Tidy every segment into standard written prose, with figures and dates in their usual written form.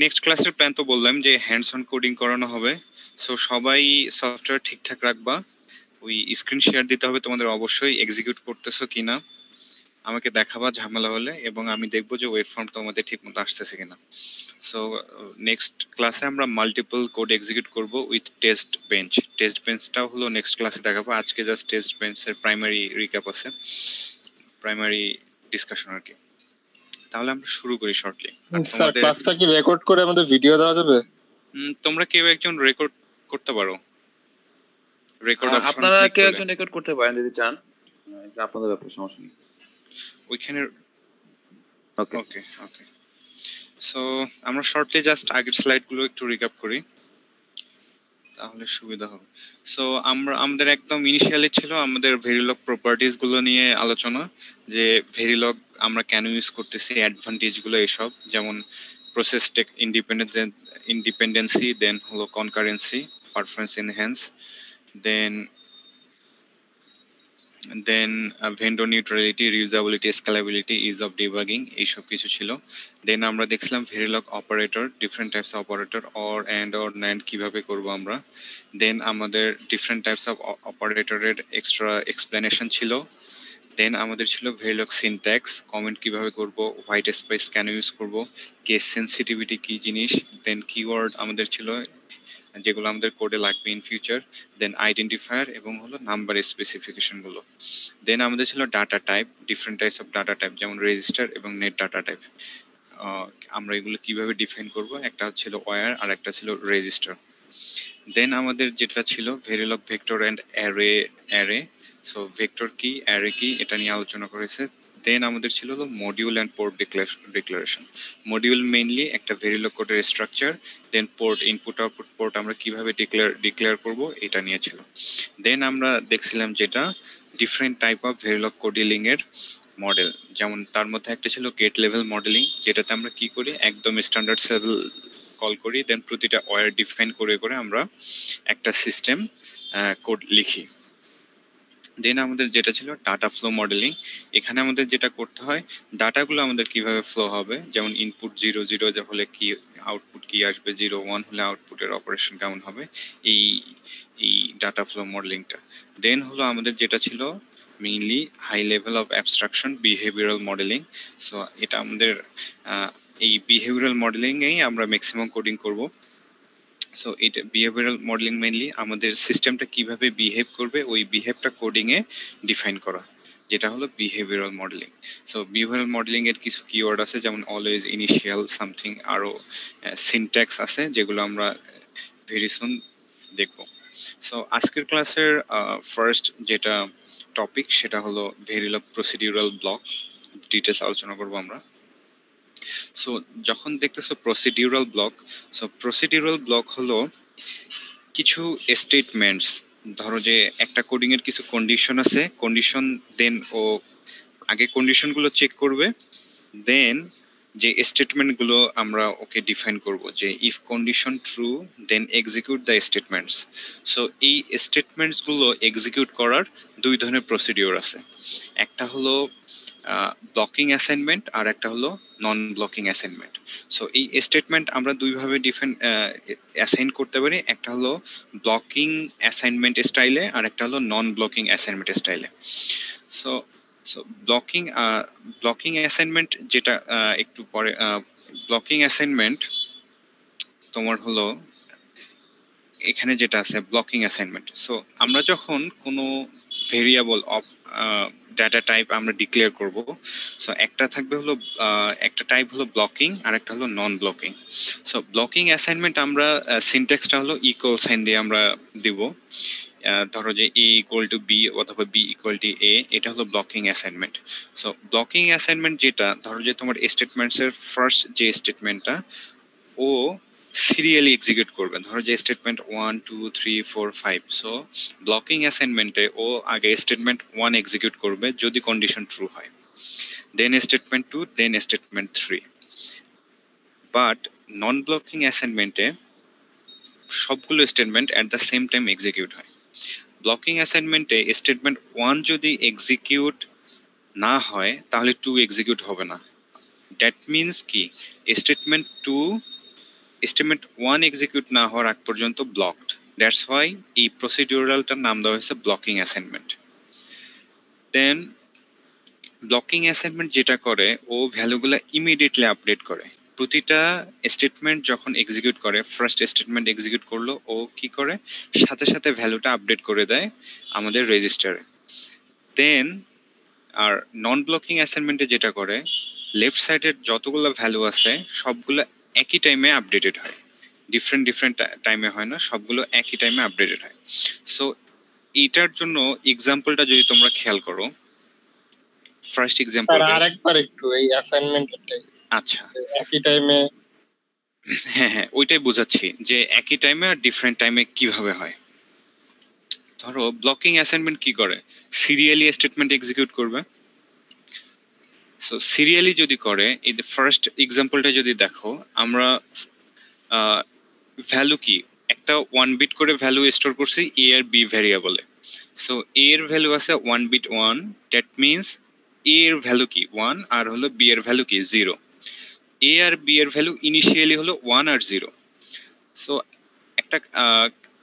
Next ক্লাসের plan তো বললাম যে হ্যান্ডস অন কোডিং করানো হবে। সো সবাই সফটওয়্যার ঠিকঠাক রাখবা। ওই স্ক্রিন শেয়ার দিতে হবে তোমাদের, অবশ্যই এক্সিকিউট করতেছো কিনা আমাকে দেখাবা ঝামেলা হলে, এবং আমি দেখবো যে ওয়েব ফর্ম তোমাদের ঠিক মতো আসতেছে কিনা। সো নেক্সট ক্লাসে আমরা মাল্টিপল কোড এক্সিকিউট করব উইথ টেস্ট বেঞ্চ। টেস্ট বেঞ্চটাও হলো নেক্সট ক্লাসে দেখাবো। আজকে জাস্ট টেস্ট বেঞ্চের প্রাইমারি রিক্যাপ আছে, প্রাইমারি ডিসকাশন আর কি। তাহলে আমরা শুরু করি শর্টলি। আর স্যার তোমাদের ক্লাসটা কি রেকর্ড করে আমাদের ভিডিও দেওয়া যাবে? তোমরা কেউ একজন রেকর্ড করতে পারো, রেকর্ড অপশন আপনারা ক্লিক কেউ করলে একজন রেকর্ড করতে পারেন যদি চান, এটা আপনাদের ব্যাপারে, সমস্যা নেই। ওইখানে। ওকে ওকে ওকে। সো আমরা শর্টলি জাস্ট আগের স্লাইডগুলো একটু রিক্যাপ করি, তাহলে সুবিধা হবে। সো আমাদের একদম ইনিশিয়ালি ছিল আমাদের ভেরিলগ প্রপার্টিজ গুলো নিয়ে আলোচনা, যে ভেরিলগ আমরা কেন ইউজ করতেছি, অ্যাডভান্টেজ গুলো এসব, যেমন প্রসেস টেক ইন্ডিপেন্ডেন্সি, দেন হলো concurrency, performance enhance, then vendor neutrality, reusability, scalability, ease of debugging, এইসব কিছু ছিল। দেন আমরা দেখছিলাম Verilog operator, different types of operator, or and or nand কিভাবে করব আমরা। দেন আমাদের ডিফারেন্ট টাইপস অফ অপারেটরের এক্সট্রা এক্সপ্লেনেশন ছিল। দেন আমাদের ছিল ভেরিলগ সিনট্যাক্স, কমেন্ট কিভাবে করব, হোয়াইট স্পেস কেন ইউজ করব, কেস সেন্সিটিভিটি কি জিনিস, দেন কিওয়ার্ড আমাদের ছিল যেগুলো আমাদের কোডে লাগবে ইন ফিউচার, দেন আইডেন্টিফায়ার এবং হলো নাম্বার স্পেসিফিকেশন গুলো। দেন আমাদের ছিল data type, different types of data type, যেমন রেজিস্টার এবং নেট ডাটা টাইপ। আমরা এগুলো কিভাবে ডিফাইন করব, একটা ছিল ওয়্যার আর একটা ছিল রেজিস্টার। দেন আমাদের যেটা ছিল Verilog vector and array. So vector কি, অ্যারে কি, এটা নিয়ে আলোচনা করেছে। দেন আমাদের ছিল module and port declaration. Module mainly একটা ভেরিলগ কোডের structure, then port, input output port আমরা কিভাবে ডিক্লেয়ার করব, এটা নিয়ে ছিল। দেন আমরা দেখছিলাম যেটা ডিফারেন্ট টাইপ অফ ভেরিলগ কোডিলিং এর মডেল, যেমন তার মধ্যে একটা ছিল গেট লেভেল মডেলিং, যেটাতে আমরা কি করি, একদম স্ট্যান্ডার্ড লেভেল কল করি, দেন প্রতিটা ওয়্যার ডিফাইন করে করে আমরা একটা সিস্টেম কোড লিখি। দেন আমাদের যেটা ছিল ডাটা ফ্লো মডেলিং, এখানে আমাদের যেটা করতে হয়, ডাটাগুলো আমাদের কিভাবে ফ্লো হবে, যেমন ইনপুট 0 0 হলে কি আউটপুট কি আসবে, 0 1 হলে আউটপুটের অপারেশন কেমন হবে, এই এই ডাটা ফ্লো মডেলিংটা। দেন হলো আমাদের যেটা ছিল mainly high level of abstraction, behavioural modelling. So এটা আমাদের এই বিহেভিয়ারাল মডেলিং এই আমরা ম্যাক্সিমাম কোডিং করব। সো এটা বিহেভিয়ারাল মডেলিং মেইনলি আমাদের সিস্টেমটা কিভাবে বিহেভ করবে, ওই বিহেভটা কোডিং এ ডিফাইন করা, যেটা হলো behavioural modelling. So behavioural modelling এর কিছু কিওয়ার্ড আছে, যেমন অলওয়েজ, ইনিশিয়াল, সামথিং, আরো সিনট্যাক্স আছে, যেগুলো আমরা ভেরি সুন দেখব। সো আজকের ক্লাসের ফার্স্ট যেটা টপিক, সেটা হলো ভেরিলগ প্রসিডিউরাল ব্লক, ডিটেলস আলোচনা করব আমরা। সো যখন দেখতেছো procedural block, so procedural block হলো কিছু স্টেটমেন্টস, ধরো যে একটা কোডিং এর কিছু কন্ডিশন আছে, কন্ডিশন, দেন ও আগে কন্ডিশন গুলো চেক করবে, দেন যে স্টেটমেন্ট গুলো আমরা ওকে ডিফাইন করব, যে if condition true then execute the statements. So এই স্টেটমেন্টস গুলো এক্সিকিউট করার দুই ধরনের প্রসিডিওর আছে, একটা হলো ব্লকিং অ্যাসাইনমেন্ট আর একটা হলো নন ব্লকিং অ্যাসাইনমেন্ট। সো এই স্টেটমেন্ট আমরা দুইভাবে অ্যাসাইন করতে পারি, একটা হলো ব্লকিং অ্যাসাইনমেন্ট স্টাইলে আর একটা হলো নন ব্লকিং অ্যাসাইনমেন্ট স্টাইলে। সো সো ব্লকিং অ্যাসাইনমেন্ট যেটা একটু পরে, ব্লকিং অ্যাসাইনমেন্ট তোমার হলো এখানে যেটা আছে ব্লকিং অ্যাসাইনমেন্ট। সো আমরা যখন কোনো ভেরিয়েবল অফ ডাটা টাইপ আমরা ডিক্লেয়ার করব, সো একটা থাকবে হলো একটা টাইপ হলো ব্লকিং আর একটা হলো নন ব্লকিং। সো ব্লকিং অ্যাসাইনমেন্ট আমরা সিনট্যাক্সটা হলো ইকুয়াল সাইন দিয়ে আমরা দিব, ধরো যে a ইকুয়াল টু b অথবা b ইকুয়াল টু a, এটা হলো blocking assignment. So blocking assignment যেটা, ধরো যে তোমার স্টেটমেন্টস এর ফার্স্ট যে স্টেটমেন্টটা ও সিরিয়ালি এক্সিকিউট করবে, ধরো যে স্টেটমেন্ট 1 2 3 4 5। সো ব্লকিং অ্যাসাইনমেন্টে ও আগে স্টেটমেন্ট 1 এক্সিকিউট করবে যদি কন্ডিশন ট্রু হয়, then statement 2, then statement 3। But non blocking অ্যাসাইনমেন্টে সবগুলো statement at the same time execute হয়। ব্লকিং অ্যাসাইনমেন্টে স্টেটমেন্ট 1 যদি এক্সিকিউট না হয় তাহলে 2 এক্সিকিউট হবে না। দ্যাট মিনস কি, স্টেটমেন্ট 2 স্টেটমেন্ট 1 এক্সিকিউট না হওয়ার আগ পর্যন্ত ব্লকড। দ্যাটস হোয়াই এই প্রসিডিউরালটার নাম দেওয়া হয়েছে ব্লকিং অ্যাসাইনমেন্ট। দেন ব্লকিং অ্যাসাইনমেন্ট যেটা করে, ও ভ্যালুগুলো ইমিডিয়েটলি আপডেট করে। প্রতিটা স্টেটমেন্ট যখন এক্সিকিউট করে, ফার্স্ট স্টেটমেন্ট এক্সিকিউট করলো, ও কি করে সাথে সাথে ভ্যালুটা আপডেট করে দেয় আমাদের রেজিস্টারে। দেন আর নন ব্লকিং অ্যাসাইনমেন্টে যেটা করে, লেফট সাইডের যতগুলো ভ্যালু আছে সবগুলো একই টাইমে আপডেটেড হয়, ডিফারেন্ট ডিফারেন্ট টাইমে হয় না, সবগুলো একই টাইমে আপডেটেড হয়। সো এইটার জন্য এক্সাম্পলটা যদি তোমরা খেয়াল করো, ফার্স্ট স্যার এক্সাম্পলটা। আরেকবার একটু এই অ্যাসাইনমেন্টটাই আচ্ছা, একই টাইমে। হ্যাঁ হ্যাঁ, ওইটাই বোঝাচ্ছি যে একই টাইমে আর ডিফারেন্ট টাইমে কিভাবে হয়। ধরো ব্লকিং অ্যাসাইনমেন্ট কি করে, সিরিয়ালি স্টেটমেন্ট এক্সিকিউট করবে। সো সিরিয়ালি যদি করে, এই ফার্স্ট এক্সাম্পলটা যদি দেখো, আমরা ভ্যালু কি একটা 1 বিট করে ভ্যালু স্টোর করছি এ আর বি ভ্যারিয়েবলে। সো এ এর ভ্যালু আছে 1 বিট 1, দ্যাট মিন্স এ এর ভ্যালু কি 1 আর হলো বি এর ভ্যালু কি 0। এ আর বি এর ভ্যালু ইনিশিয়ালি হলো 1 আর 0। সো একটা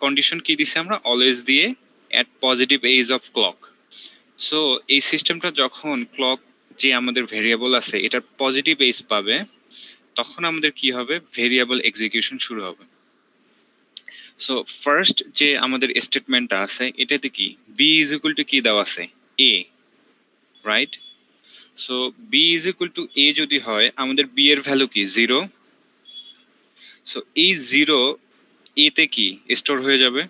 কন্ডিশন কি দিছি আমরা, অলওয়েজ দিয়ে at positive edge of clock. So এই সিস্টেমটা যখন ক্লক যে আমাদের ভেরিয়েবল আছে এটার পজিটিভ এজ পাবে, তখন আমাদের কি হবে, ভেরিয়েবল এক্সিকিউশন শুরু হবে। সো ফার্স্ট যে আমাদের স্টেটমেন্টটা আছে এটাতে কি বি ইজ ইকুয়াল টু কি দেওয়া আছে, a, right? So b is equal to a যদি হয়, আমাদের বি এর ভ্যালু কি 0। সো এই 0 এ তে কি স্টোর হয়ে যাবে,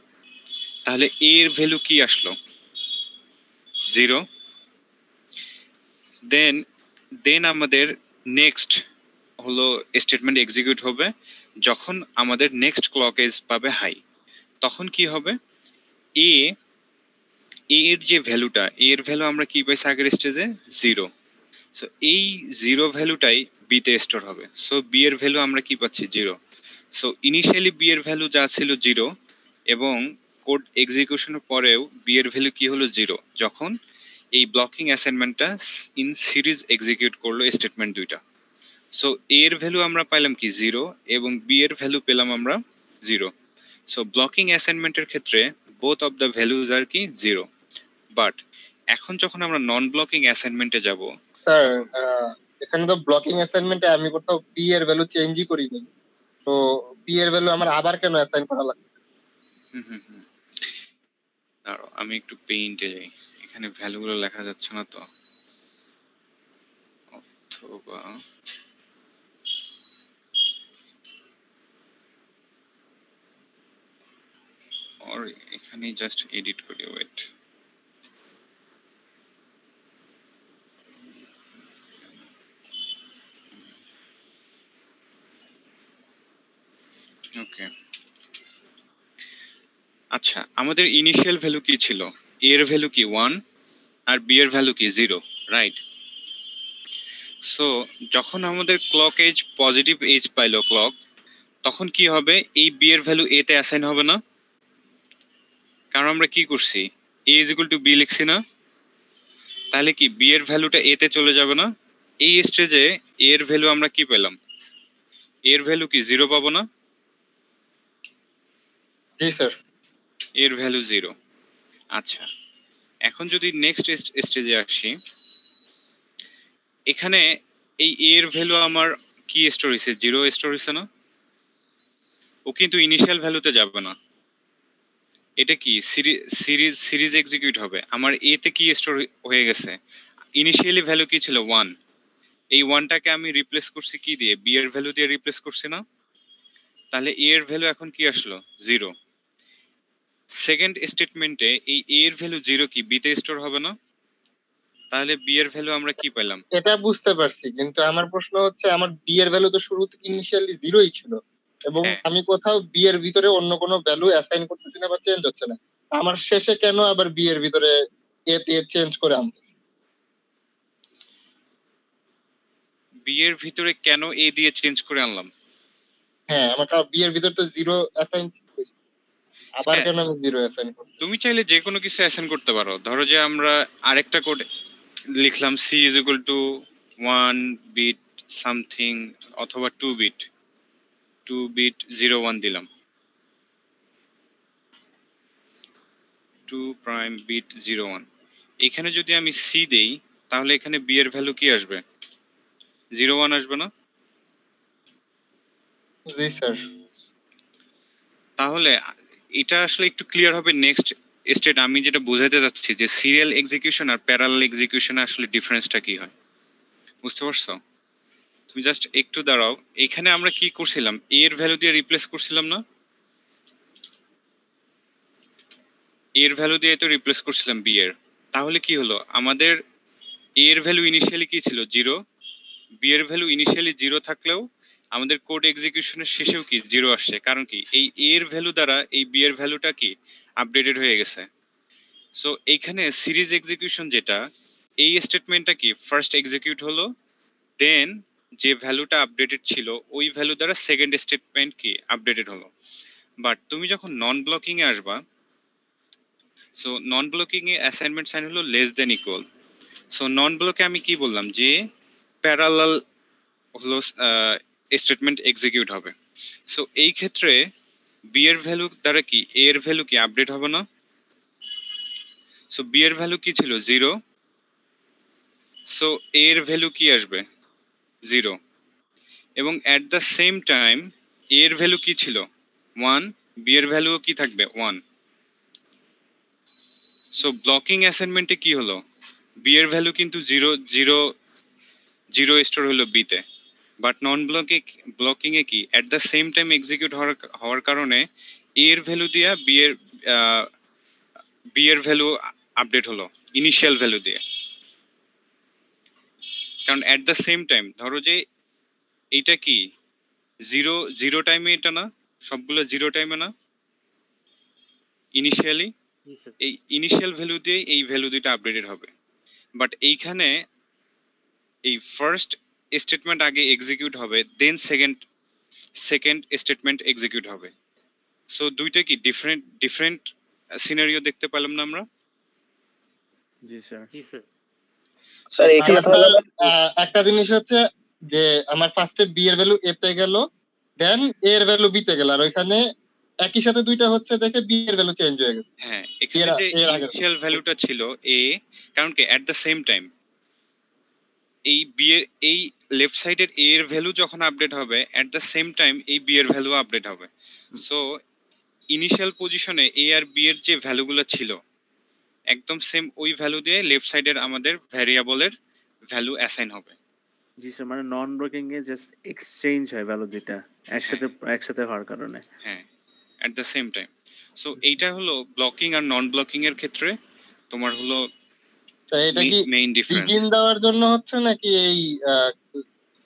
তাহলে এ এর ভ্যালু কি আসলো, 0। দেন দেন আমাদের নেক্সট হলো স্টেটমেন্ট এক্সিকিউট হবে যখন আমাদের নেক্সট ক্লক এজ পাবে হাই। তখন কি হবে, এ এর যে ভ্যালুটা, এর ভ্যালু আমরা কি পাইছি আগের স্টেজে, 0। সো এই 0 ভ্যালুটাই বি তে স্টোর হবে। সো বি এর ভ্যালু আমরা কি পাচ্ছি, 0। সো ইনিশিয়ালি বি এর ভ্যালু যা ছিল 0, এবং কোড এক্সিকিউশনের পরেও বি এর ভ্যালু কি হলো 0 যখন এই ব্লকিং অ্যাসাইনমেন্টটা ইন সিরিজ এক্সিকিউট করলো স্টেটমেন্ট দুইটা। সো এ এর ভ্যালু আমরা পাইলাম কি 0, এবং বি এর ভ্যালু পেলাম আমরা 0। সো ব্লকিং অ্যাসাইনমেন্টের ক্ষেত্রে বোথ অফ দ্য ভ্যালুজ আর কি 0। বাট এখন যখন আমরা নন ব্লকিং অ্যাসাইনমেন্টে যাব, স্যার এখানে তো ব্লকিং অ্যাসাইনমেন্টে আমি কোথাও বি এর ভ্যালু চেঞ্জই করিনি, তো বি এর ভ্যালু আমার আবার কেন অ্যাসাইন করা লাগবে? দাঁড়াও আমি একটু পেইন্টে যাই, এখানে ভ্যালুগুলো লেখা যাচ্ছে না তো, অথবা or এখানে জাস্ট এডিট করি, ওয়েট। ওকে, আচ্ছা আমাদের ইনিশিয়াল ভ্যালু কি ছিল, এ এর ভ্যালু কি 1 আর বি এর ভ্যালু কি 0, রাইট? সো যখন আমাদের ক্লক এজ পজিটিভ এজ পাইলো ক্লক, তখন কি হবে, এই বি এর ভ্যালু এ তে অ্যাসাইন হবে না, কারণ আমরা কি করছি, এ ইজ ইকুয়াল টু বি লিখছি না। তাহলে কি বি এর ভ্যালুটা এ তে চলে যাবে না। এই স্টেজে এ এর ভ্যালু আমরা কি পেলাম, এর ভ্যালু কি 0 পাবো না, জি স্যার। এর ভ্যালু 0। আচ্ছা এখন যদি নেক্সট স্টেজে আসি, এখানে এই এর ভ্যালু আমার কি স্টোর হয়েছে, 0 স্টোর হয়েছে না, ও কিন্তু ইনিশিয়াল ভ্যালুতে যাবে না। এটা কি সিরিজ এক্সিকিউট হবে, আমার এ তে কি স্টোর হয়ে গেছে, ইনিশিয়ালি ভ্যালু কি ছিল 1, এই 1টাকে আমি রিপ্লেস করছি কি দিয়ে, বি এর ভ্যালু দিয়ে রিপ্লেস করছি না, তাহলে এ এর ভ্যালু এখন কি আসলো, 0। সেকেন্ড স্টেটমেন্টে এই এ এর ভ্যালু 0 কি বি তে স্টোর হবে না, তাহলে বি এর ভ্যালু আমরা কি পেলাম। এটা বুঝতে পারছি, কিন্তু আমার প্রশ্ন হচ্ছে আমার বি এর ভ্যালু তো শুরুতে ইনিশিয়ালি 0ই ছিল, এবং হ্যাঁ, আমি কোথাও বি এর ভিতরে অন্য কোনো ভ্যালু অ্যাসাইন করতেছি না বা চেঞ্জ হচ্ছে না। আমার শেষে কেন আবার বি এর ভিতরে এ তে চেঞ্জ করে আনতেছি? বি এর ভিতরে কেন এ দিয়ে চেঞ্জ করে আনলাম। হ্যাঁ, আমার বি এর ভিতরে তো 0 অ্যাসাইন, আবার হ্যাঁ, কেন আমি 0 অ্যাসাইন করব? তুমি চাইলে যে কোনো কিছু অ্যাসাইন করতে পারো। ধরো যে আমরা আরেকটা কোড লিখলাম, C is equal to 1 bit something অথবা 2 বিট, 2 বিট 01 দিলাম, 2 প্রাইম বিট 01। এখানে যদি আমি সি দেই তাহলে এখানে বি এর ভ্যালু কি আসবে? 01 আসবে না? জি স্যার। তাহলে এটা আসলে একটু ক্লিয়ার হবে নেক্সট স্টেট। আমি যেটা বোঝাতে যাচ্ছি যে সিরিয়াল এক্সিকিউশন আর প্যারালাল এক্সিকিউশনে আসলে ডিফারেন্সটা কি হয়, বুঝতে পারছো? তুমি জাস্ট একটু দাঁড়াও। এখানে আমরা কি করছিলাম, এ এর ভ্যালু দিয়ে রিপ্লেস করছিলাম না? এর ভ্যালু দিয়ে তো রিপ্লেস করছিলাম বি এর। তাহলে কি হলো, আমাদের এ এর ভ্যালু ইনিশিয়ালি কি ছিল? 0। বি এর ভ্যালু ইনিশিয়ালি 0 থাকলেও আমাদের কোড এক্সিকিউশনের শেষেও কি 0 আসছে। কারণ কি, এই এ এর ভ্যালু দ্বারা এই বি এর ভ্যালুটা কি আপডেটেড হয়ে গেছে। সো এইখানে সিরিজ এক্সিকিউশন যেটা, এই স্টেটমেন্টটা কি ফার্স্ট এক্সিকিউট হলো, দেন যে ভ্যালুটা আপডেটেড ছিল ওই ভ্যালু দ্বারা সেকেন্ড স্টেটমেন্ট কি আপডেটেড হলো। বাট তুমি যখন নন ব্লকিং এ আসবা, সো নন ব্লকিং এ অ্যাসাইনমেন্ট সাইন হলো লেস দেন ইকুয়াল। সো নন ব্লকে আমি কি বললাম যে প্যারালাল হলো স্টেটমেন্ট এক্সিকিউট হবে। সো এই ক্ষেত্রে বি এর ভ্যালু দ্বারা কি এ এর ভ্যালু কি আপডেট হবে না? সো বি এর ভ্যালু কি ছিল? 0। সো এ এর ভ্যালু কি আসবে? 0। এবং অ্যাট দ্য সেম টাইম এ এর ভ্যালু কি ছিল? 1। বি এর ভ্যালুও কি থাকবে? 1। সো ব্লকিং অ্যাসাইনমেন্টে কি হলো, বি এর ভ্যালু কিন্তু 0 0 0 স্টোর হলো বি তে। বাট নন ব্লকিং এ কি at the same time execute হওয়ার কারণে এ এর ভ্যালু দিয়া বি এর ভ্যালু আপডেট হলো ইনিশিয়াল ভ্যালু দিয়ে। কারণ অ্যাট দ্য সেম টাইম, ধরো যে এইটা কি 0 0 টাইমে, এটা না সবগুলো 0 টাইমে না ইনিশিয়ালি, জি স্যার। এই ইনিশিয়াল ভ্যালু দিয়ে এই ভ্যালু দুইটা আপডেটেড হবে। বাট এইখানে এই ফার্স্ট স্টেটমেন্ট আগে এক্সিকিউট হবে, দেন সেকেন্ড স্টেটমেন্ট এক্সিকিউট হবে। সো দুইটা কি ডিফারেন্ট সিনারিও দেখতে পেলাম না আমরা? জি স্যার। জি স্যার। স্যার তাহলে এখানে স্যার তাহলে একটা জিনিস হচ্ছে যে আমার ফার্স্টে বি এর ভ্যালু এ তে গেল, দেন এ এর ভ্যালু বি তে গেল, আর ওইখানে একই সাথে দুইটা হচ্ছে দেখে বি এর ভ্যালু চেঞ্জ হয়ে গেছে। হ্যাঁ, এখানে যে এর আগে ইনিশিয়াল ভ্যালুটা ছিল এ, কারণ কি অ্যাট দ্য সেম টাইম এই বি এর এই লেফট সাইডের এ এর ভ্যালু যখন আপডেট হবে অ্যাট দ্য সেম টাইম এই বি এর ভ্যালু আপডেট হবে। সো ইনিশিয়াল পজিশনে এ আর বি এর যে ভ্যালুগুলো ছিল একদম সেম ওই ভ্যালু দিয়ে লেফট সাইডের আমাদের ভ্যারিয়েবলের ভ্যালু অ্যাসাইন হবে। জি স্যার, মানে নন ব্রেকিং এ জাস্ট এক্সচেঞ্জ হয় ভ্যালু দুইটা একসাথে হওয়ার কারণে। হ্যাঁ, at the same time. So এইটা হলো ব্লকিং আর নন ব্লকিং এর ক্ষেত্রে তোমার হলো তো এটা কি মেইন ডিফারেন্স। বিগিন দেওয়ার জন্য হচ্ছে নাকি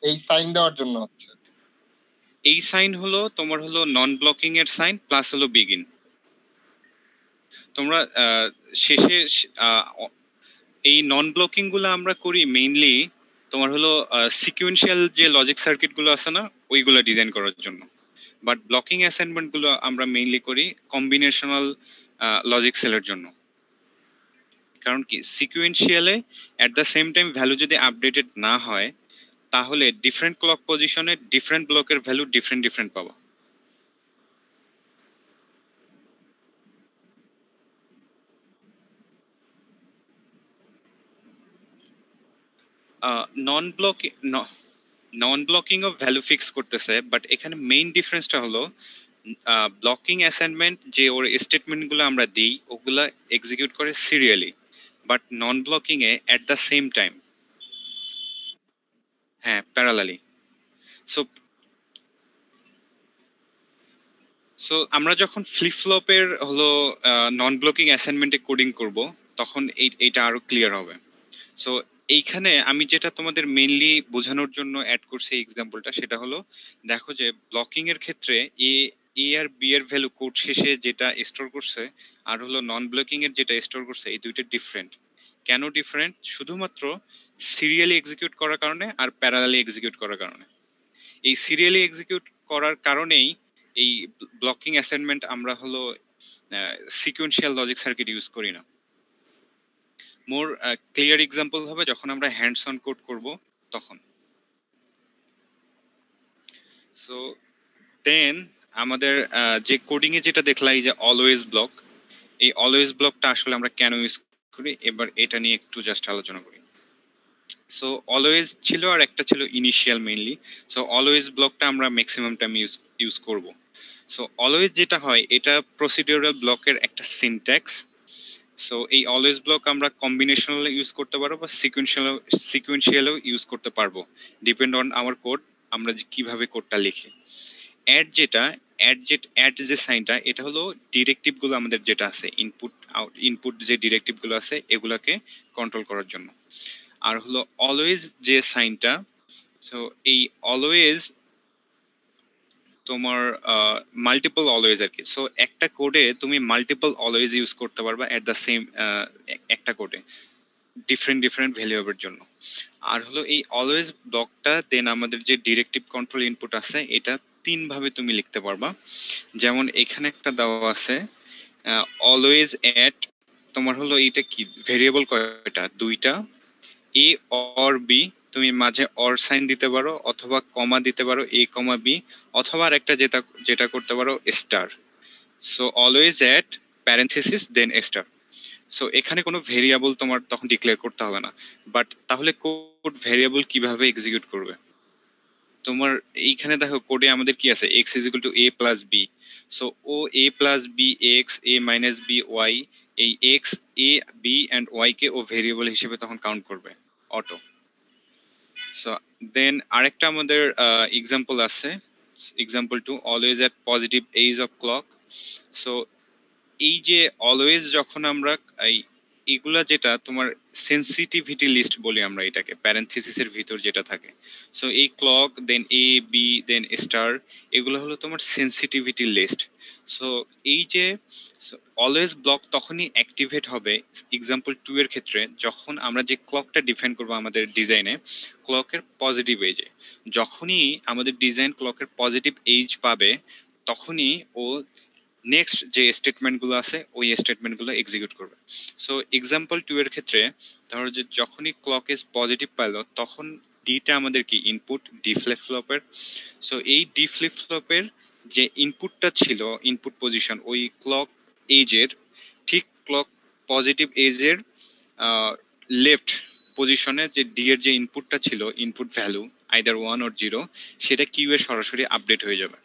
এই সাইন দেওয়ার জন্য হচ্ছে? এই সাইন হলো তোমার হলো নন ব্লকিং এর সাইন প্লাস হলো বিগিন। তোমরা শেষে এই নন ব্লকিং গুলো আমরা করি মেইনলি তোমার হলো সিকুয়েন্সিয়াল যে লজিক সার্কিট গুলো আছে না ওইগুলো ডিজাইন করার জন্য। বাট ব্লকিং অ্যাসাইনমেন্ট গুলো আমরা মেইনলি করি কম্বিনেশনাল লজিক সেলের জন্য। কারণ কি সিকুয়েন্সিয়ালে at the same time value যদি আপডেটেড না হয় তাহলে ডিফারেন্ট ক্লক পজিশনে ডিফারেন্ট ব্লকের ভ্যালু ডিফারেন্ট পাবো। Non block non blocking of value fix করতেছে, বাট এখানে মেইন ডিফারেন্সটা হলো ব্লকিং অ্যাসাইনমেন্ট যে ওর স্টেটমেন্ট গুলো আমরা দিই ওগুলা এক্সিকিউট করে serially, but non blocking A at the same time, হ্যাঁ প্যারালালি। সো সো আমরা যখন ফ্লিপ ফ্লপের হলো নন ব্লকিং অ্যাসাইনমেন্টে কোডিং করব তখন এইটা আরো ক্লিয়ার হবে। সো এইখানে আমি যেটা তোমাদের মেইনলি বোঝানোর জন্য অ্যাড করছি এই এক্সাম্পলটা, সেটা হলো দেখো যে ব্লকিং এর ক্ষেত্রে এ এ আর বি এর ভ্যালু কোড শেষে যেটা স্টোর করছে আর হলো নন ব্লকিং এর যেটা স্টোর করছে এই দুইটা ডিফারেন্ট। কেন ডিফারেন্ট? শুধুমাত্র সিরিয়ালি এক্সিকিউট করার কারণে আর প্যারালালি এক্সিকিউট করার কারণে। এই সিরিয়ালি এক্সিকিউট করার কারণেই এই ব্লকিং অ্যাসাইনমেন্ট আমরা হলো সিকোয়েন্সিয়াল লজিক সার্কিট ইউজ করি না। মোর ক্লিয়ার এক্সাম্পল হবে যখন আমরা হ্যান্ডস অন কোড করব তখন। সো দেন আমাদের যে কোডিং এ যেটা দেখলাম এই যে অলওয়েজ ব্লক, এই অলওয়েজ ব্লকটা আসলে আমরা কেন ইউজ করি এবার এটা নিয়ে একটু জাস্ট আলোচনা করি। সো অলওয়েজ ছিল আর একটা ছিল ইনিশিয়াল মেইনলি। সো অলওয়েজ ব্লকটা আমরা ম্যাক্সিমাম টাইম ইউজ করব। সো অলওয়েজ যেটা হয় এটা প্রসিডিউরাল ব্লকের একটা সিনট্যাক্স। সো এই অলওয়েজ ব্লক আমরা কম্বিনেশনাল ইউজ করতে পারবো বা সিকুয়েন্সিয়ালও ইউজ করতে পারবো, ডিপেন্ড অন আওয়ার কোড, আমরা কিভাবে কোডটা লিখি। অ্যাড যে সাইনটা এটা হলো ডিরেক্টিভ গুলো আমাদের যেটা আছে ইনপুট যে ডিরেক্টিভ গুলো আছে এগুলাকে কন্ট্রোল করার জন্য। আর হলো অলওয়েজ যে সাইনটা, সো এই অলওয়েজ তোমার মাল্টিপল অলওয়েজ আর কি। সো একটা কোডে তুমি মাল্টিপল অলওয়েজ ইউজ করতে পারবা এট দ্য সেম একটা কোডে ডিফারেন্ট ভ্যালুয়ের জন্য। আর হলো এই অলওয়েজ ব্লকটা দেন আমাদের যে ডিরেক্টিভ কন্ট্রোল ইনপুট আছে এটা তিন ভাবে তুমি লিখতে পারবা। যেমন এখানে একটা দেওয়া আছে অলওয়েজ এট, তোমার হলো এইটা কি ভেরিয়েবল কয়টা, দুইটা, এ অর বি, তুমি মাঝে অর সাইন দিতে পারো অথবা কমা দিতে পারো এ কমা বি, অথবা আর একটা যেটা যেটা করতে পারো স্টার। সো অলওয়েজ এট প্যারেনথেসিস দেন স্টার। সো এখানে কোনো ভেরিয়েবল তোমার তখন ডিক্লেয়ার করতে হবে না। বাট তাহলে কোড ভেরিয়েবল কিভাবে এক্সিকিউট করবে? তোমার এইখানে দেখো কোডে আমাদের কি আছে, x is equal to a plus b. So ও a plus b x, a minus b y, এই x, a, b and y কে ও ভেরিয়েবল হিসেবে তখন কাউন্ট করবে অটো। সো দেন আরেকটা আমাদের এক্সাম্পল আছে, example two always at positive edge of clock. So এই যে অলওয়েজ যখন আমরা এগুলা যেটা তোমার সেন্সিটিভিটি লিস্ট বলি আমরা এটাকে, প্যারেনথেসিসের ভিতর যেটা থাকে। সো এই clock then A B then star এগুলো হলো তোমার সেন্সিটিভিটি লিস্ট। সো এই যে অলওয়েজ ব্লক তখনই অ্যাক্টিভেট হবে এক্সাম্পল 2 এর ক্ষেত্রে যখন আমরা যে ক্লকটা ডিফাইন করবো আমাদের ডিজাইনে ক্লকের পজিটিভ এজে। যখনই আমাদের ডিজাইন ক্লকের পজিটিভ এজ পাবে তখনই ও নেক্সট যে স্টেটমেন্ট গুলো আছে ওই স্টেটমেন্ট গুলো এক্সিকিউট করবে। সো এক্সাম্পল 2 এর ক্ষেত্রে ধরো যে যখনই ক্লক এজ পজিটিভ পাইলো তখন ডিটা আমাদের কি ইনপুট ডি ফ্লিপ ফ্লপের। সো এই ডি ফ্লিপ ফ্লপের যে ইনপুটটা ছিল ইনপুট পজিশন ওই ক্লক এজের ঠিক ক্লক পজিটিভ এজের লেফট পজিশনে যে ডি এর যে ইনপুটটা ছিল ইনপুট ভ্যালু আইদার 1 অর 0 সেটা কিউ এর সরাসরি আপডেট হয়ে যাবে।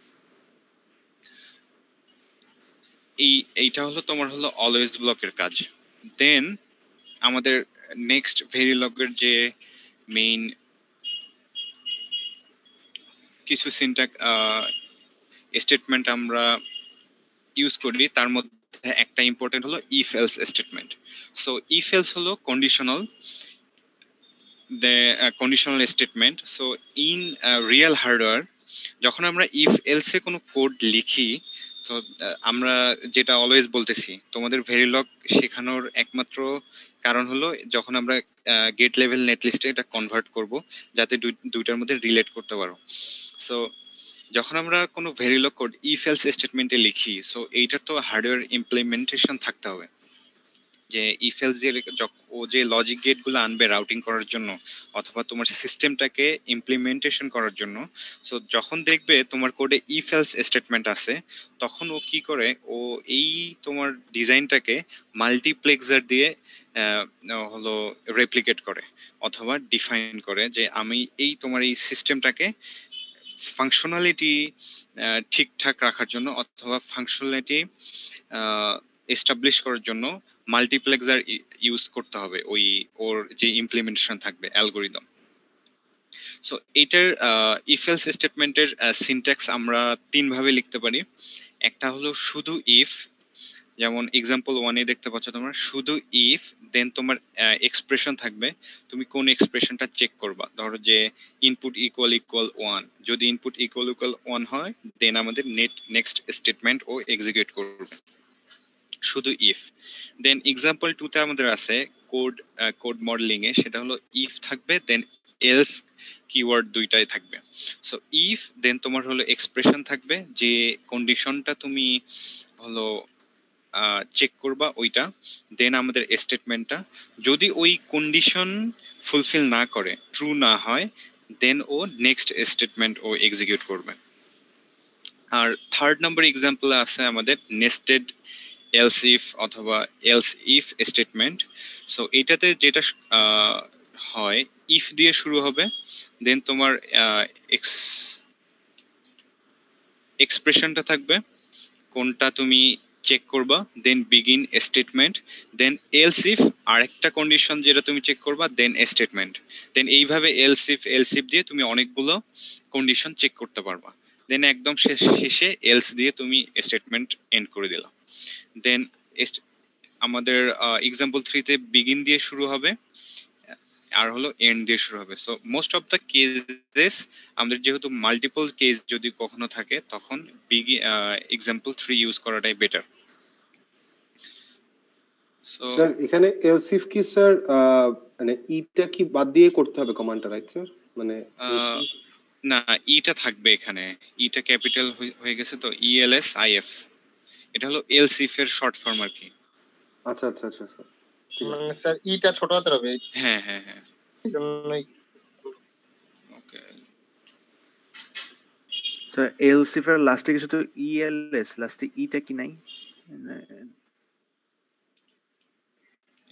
এইটা হলো তোমার হলো অলওয়েজ ব্লকের কাজ। দেন আমাদের নেক্সট ভেরিলগের যে মেইন কিছু সিনট্যাক্স স্টেটমেন্ট আমরা ইউজ করি তার মধ্যে একটা ইম্পর্টেন্ট হলো if else statement. So if else হলো conditional statement. So in real hardware যখন আমরা ইফ এলস এ কোনো কোড লিখি তো আমরা যেটা অলওয়েজ বলতেছি তোমাদের ভেরিলগ শেখানোর একমাত্র কারণ হলো যখন আমরা গেট লেভেল নেটলিস্টে এটা কনভার্ট করব যাতে দুইটার মধ্যে রিলেট করতে পারো। সো যখন আমরা কোনো ভেরিলগ কোড ইফ এলস স্টেটমেন্টে লিখি সো এইটার তো হার্ডওয়্যার ইমপ্লিমেন্টেশন থাকতে হবে, যে ইফ এলস যে ও যে লজিক গেট গুলো আনবে রাউটিং করার জন্য অথবা তোমার সিস্টেমটাকে ইমপ্লিমেন্টেশন করার জন্য। সো যখন দেখবে তোমার কোডে ইফ এলস স্টেটমেন্ট আছে তখন ও কি করে, ও এই তোমার ডিজাইনটাকে মাল্টিপ্লেক্সার দিয়ে হলো রেপ্লিকেট করে অথবা ডিফাইন করে যে আমি এই তোমার এই সিস্টেমটাকে ফাংশনালিটি ঠিকঠাক রাখার জন্য অথবা ফাংশনালিটি এস্টাবলিশ করার জন্য মাল্টিপ্লেক্সার ইউজ করতে হবে ওই ওর যে ইমপ্লিমেন্টেশন থাকবে অ্যালগোরিদম। সো এইটার ইফ এলস স্টেটমেন্টের সিনট্যাক্স আমরা তিন ভাবে লিখতে পারি। একটা হলো শুধু ইফ, যেমন এক্সাম্পল 1 এ দেখতে পাচ্ছ তোমরা শুধু ইফ দেন তোমার এক্সপ্রেশন থাকবে, তুমি কোন এক্সপ্রেশনটা চেক করবা। ধরো যে ইনপুট ইকুয়াল 1, যদি ইনপুট ইকুয়াল 1 হয় দেন আমাদের নেক্সট স্টেটমেন্ট ও এক্সিকিউট করবে শুধু ইফ। দেন এক্সাম্পল 2 তে আমাদের আছে কোড মডেলিং এ, সেটা হলো ইফ থাকবে দেন এলস কিওয়ার্ড দুইটাই থাকবে। সো ইফ দেন তোমার হলো এক্সপ্রেশন থাকবে যে কন্ডিশনটা তুমি হলো চেক করবা ওইটা, দেন আমাদের স্টেটমেন্টটা যদি ওই কন্ডিশন ফুলফিল না করে ট্রু না হয় দেন ও নেক্সট স্টেটমেন্ট ও এক্সিকিউট করবে। আর থার্ড নাম্বার এক্সাম্পল আছে আমাদের নেস্টেড এলস ইফ অথবা এলস ইফ স্টেটমেন্ট। সো এটাতে যেটা হয়, ইফ দিয়ে শুরু হবে, দেন তোমার এক্সপ্রেশনটা থাকবে কোনটা তুমি চেক করবা, then begin statement, then else if আরেকটা কন্ডিশন যেটা তুমি চেক করবা, দেন স্টেটমেন্ট। দেন এইভাবে এলস ইফ দিয়ে তুমি অনেকগুলো কন্ডিশন চেক করতে পারবা। দেন একদম শেষে এলস দিয়ে তুমি স্টেটমেন্ট এন্ড করে দিলা। দেন আমাদের এক্সাম্পল 3 তে বিগিন দিয়ে শুরু হবে আর হলো এন্ড দিয়ে শুরু হবে। So most of the cases আমাদের যেহেতু মাল্টিপল কেস যদি কখনো থাকে তখন এক্সাম্পল 3 ইউজ করাটাই বেটার। সো স্যার এখানে এলস ইফ কি স্যার মানে ইটা কি বাদ দিয়ে করতে হবে কমান্ডটা, রাইট স্যার? মানে না, ইটা থাকবে এখানে, ইটা ক্যাপিটাল হয়ে গেছে তো, ইএলএস আইএফ, এটা হলো এলস ইফ এর শর্ট ফর্ম আর কি। আচ্ছা আচ্ছা আচ্ছা স্যার, ঠিক আছে। মানে স্যার ইটা ছোট হাতের হবে, হ্যাঁ হ্যাঁ হ্যাঁ, এই জন্যই। ওকে। স্যার এলস ইফ এর লাস্টে কিছু তো ইএলএস, লাস্টে ইটা কি নাই?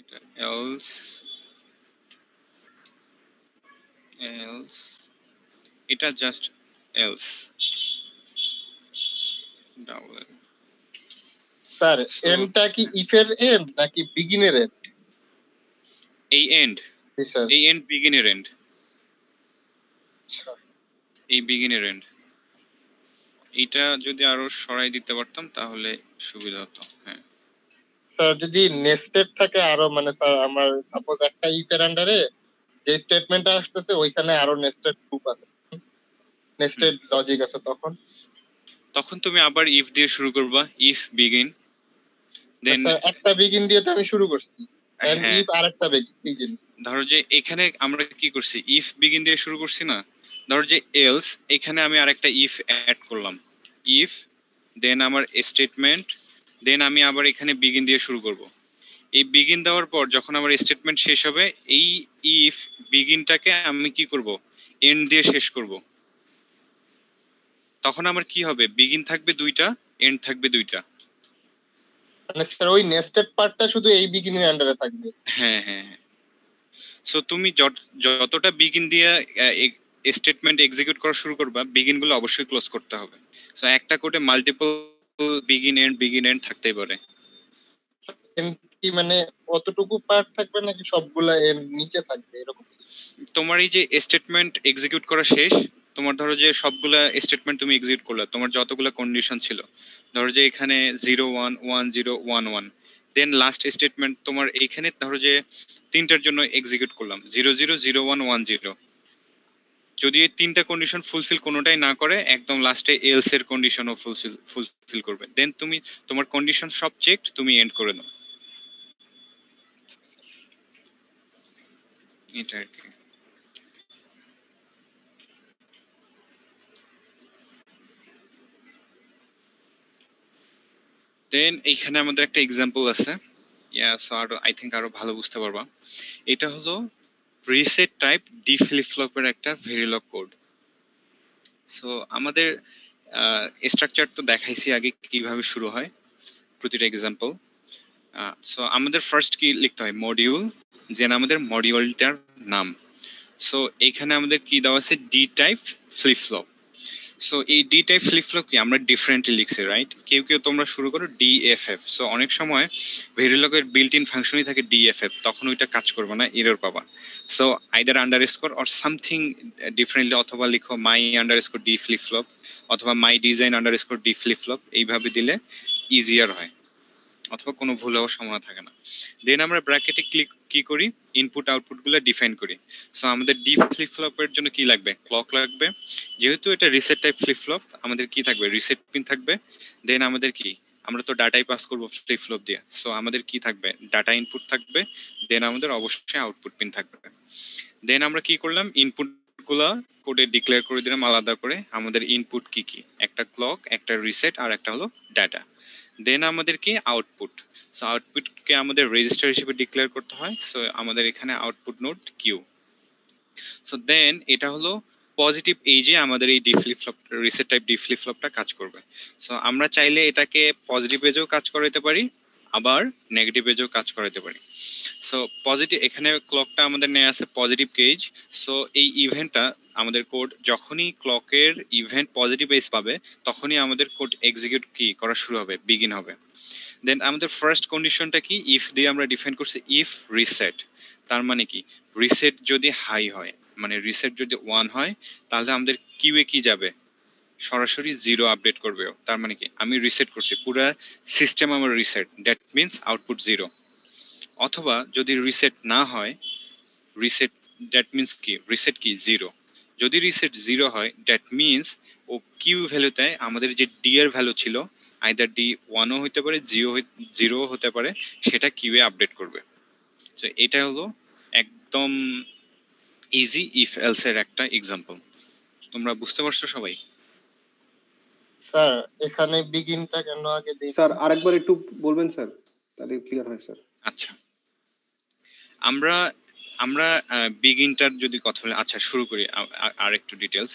এটা এলস এটা just else double. Sir So- এন্ডটা কি ইফের এন্ড নাকি বিগিনের এন্ড? এই এন্ড, জি স্যার। এই এন্ড বিগিনের এন্ড, আচ্ছা। এই বিগিনের এন্ড। এইটা যদি আরো সরাই দিতে পারতাম তাহলে সুবিধা হতো। হ্যাঁ স্যার যদি নেস্টেড থাকে আরো, মানে স্যার আমার সাপোজ একটা ইফের আন্ডারে যে স্টেটমেন্টটা আসতেছে ওইখানে আরো নেস্টেড গ্রুপ আছে, নেস্টেড লজিক আছে, তখন তুমি আবার ইফ দিয়ে শুরু করবা, ইফ বিগিন, দেন স্যার একটা বিগিন দিয়ে তো আমি শুরু করছি, এন্ড হ্যাঁ ইফ আরেকটা বিগিন। ধরো যে এখানে আমরা কি করছি, ইফ বিগিন দিয়ে শুরু করছি না, ধরো যে এলস, এখানে আমি আরেকটা ইফ অ্যাড করলাম, ইফ, দেন আমার স্টেটমেন্ট, দেন আমি আবার এখানে বিগিন দিয়ে শুরু করব। এই বিগিন দেওয়ার পর যখন আমার স্টেটমেন্ট শেষ হবে, এই ইফ বিগিনটাকে আমি কি করব, এন্ড দিয়ে শেষ করব। তখন আমার কি হবে, বিগিন থাকবে দুইটা, এন্ড থাকবে দুইটা। মানে স্যার ওই নেস্টেড পার্টটা শুধু এই বিগিনের আন্ডারে থাকবে। হ্যাঁ হ্যাঁ হ্যাঁ। সো তুমি যতটা বিগিন দিয়ে স্টেটমেন্ট এক্সিকিউট করা শুরু করবা, বিগিন গুলো অবশ্যই ক্লোজ করতে হবে। সো একটা কোডে মাল্টিপল বিগিন এন্ড থাকতেই পারে। End কি মানে অতটুকু পার্ট থাকবে নাকি সবগুলা এর নিচে থাকবে এরকম? তোমার এই যে স্টেটমেন্ট এক্সিকিউট করা শেষ, তোমার ধরো যে সবগুলা স্টেটমেন্ট তুমি এক্সিকিউট করলে, তোমার যতগুলো কন্ডিশন ছিল, ধরো যে এখানে 0 1 1 0 1 1, দেন লাস্ট স্টেটমেন্ট তোমার এইখানে ধরো যে তিনটার জন্য এক্সিকিউট করলাম 0 0 0 1 1 0। যদি এই তিনটা কন্ডিশন ফুলফিল কোনোটাই না করে, একদম লাস্টে এলস এর কন্ডিশনও ফুলফিল করবে, দেন তুমি তোমার কন্ডিশন সব চেক তুমি এন্ড করে নাও। এটা আর কি। দেন এইখানে আমাদের একটা এক্সাম্পল আছে, সো আরো আই থিঙ্ক আরো ভালো বুঝতে পারবা। এটা হলো রিসেট টাইপ ডি ফ্লিপ ফ্লপের একটা ভেরিলগ কোড। সো আমাদের স্ট্রাকচার তো দেখাইছি আগে কিভাবে শুরু হয় প্রতিটা এক্সাম্পল। সো আমাদের ফার্স্ট কি লিখতে হয়, মডিউল, দেন আমাদের মডিউলটার নাম। সো এখানে আমাদের কি দেওয়া আছে, D type flip flop. So এই ডি টাইপ ফ্লিপ ফ্লপ কি আমরা ডিফারেন্টলি লিখছি, রাইট? কেউ কেউ তোমরা শুরু করো ডিএফএফ। সো অনেক সময় ভেরিলগের বিল্ট ইন ফাংশনই থাকে ডিএফএফ, তখন ওইটা কাজ করবে না, এরর পাবা। So either underscore or something differently, অথবা লিখো my underscore D flip flop, অথবা my design underscore D flip flop, এইভাবে দিলে ইজিয়ার হয়, অথবা কোনো ভুল হওয়ার সম্ভাবনা থাকে না। দেন আমরা ব্র্যাকেটে ক্লিক কি করি, ইনপুট আউটপুট গুলো ডিফাইন করি। সো আমাদের ডি ফ্লিপ ফ্লপের জন্য কি লাগবে, ক্লক লাগবে। যেহেতু এটা রিসেট টাইপ ফ্লিপ ফ্লপ, আমাদের কি থাকবে, রিসেট পিন থাকবে। দেন আমাদের কি, আমরা তো ডাটাই পাস করবো ফ্লিপ ফ্লপ দিয়ে, সো আমাদের কি থাকবে, ডাটা ইনপুট থাকবে। দেন আমাদের অবশ্যই আউটপুট পিন থাকবে। দেন আমরা কি করলাম, ইনপুট গুলা কোডে ডিক্লেয়ার করে দিলাম আলাদা করে, আমাদের ইনপুট কি কি, একটা ক্লক, একটা রিসেট, আর একটা হলো ডাটা। দেন আমাদের কি আউটপুট, সো আউটপুটকে আমাদের রেজিস্টার হিসেবে ডিক্লেয়ার করতে হয়। সো আমাদের এখানে output node Q. So then এটা হলো পজিটিভ এজে আমাদের এই D flip flop reset type D flip ফ্লপটা কাজ করবে। সো আমরা চাইলে এটাকে পজিটিভ এজেও কাজ করাতে পারি, আবার নেগেটিভ এজেও কাজ করাতে পারি। সো পজিটিভ, এখানে ক্লকটা আমাদের নেওয়া আছে পজিটিভ কেজ। সো এই ইভেন্টটা আমাদের কোড যখনই ক্লকের ইভেন্ট পজিটিভ এজ পাবে তখনই আমাদের কোড এক্সিকিউট কি করা শুরু হবে, বিগিন হবে। দেন আমাদের ফার্স্ট কন্ডিশনটা কি, ইফ দিয়ে আমরা ডিফাইন করছি ইফ রিসেট। তার মানে কি, রিসেট যদি হাই হয়, মানে রিসেট যদি 1 হয়, তাহলে আমাদের কিউয়ে কি যাবে, সরাসরি 0 আপডেট করবে। তার মানে কি, আমি রিসেট করছি, পুরো সিস্টেম আমার রিসেট, দ্যাট মিন্স আউটপুট 0। অথবা যদি রিসেট না হয়, রিসেট দ্যাট মিন্স কি, রিসেট কি 0। যদি রিসেট 0 হয়, দ্যাট মিন্স ও কিউ ভ্যালুতে আমাদের যে ডি এর ভ্যালু ছিল, আইদার ডি 1ও হতে পারে, 0 হতে পারে, সেটা কিউয়ে আপডেট করবে। তো এটা হলো একদম ইজি ইফ এলস এর একটা এক্সাম্পল। তোমরা বুঝতে পারছো সবাই? স্যার এখানে বিগিনটা কেন আগে দিই? স্যার আরেকবার একটু বলবেন স্যার, তাহলে ক্লিয়ার হয় স্যার। আচ্ছা, আমরা আমরা বিগিনটার যদি কথা বলি, আচ্ছা শুরু করি আর একটু ডিটেলস।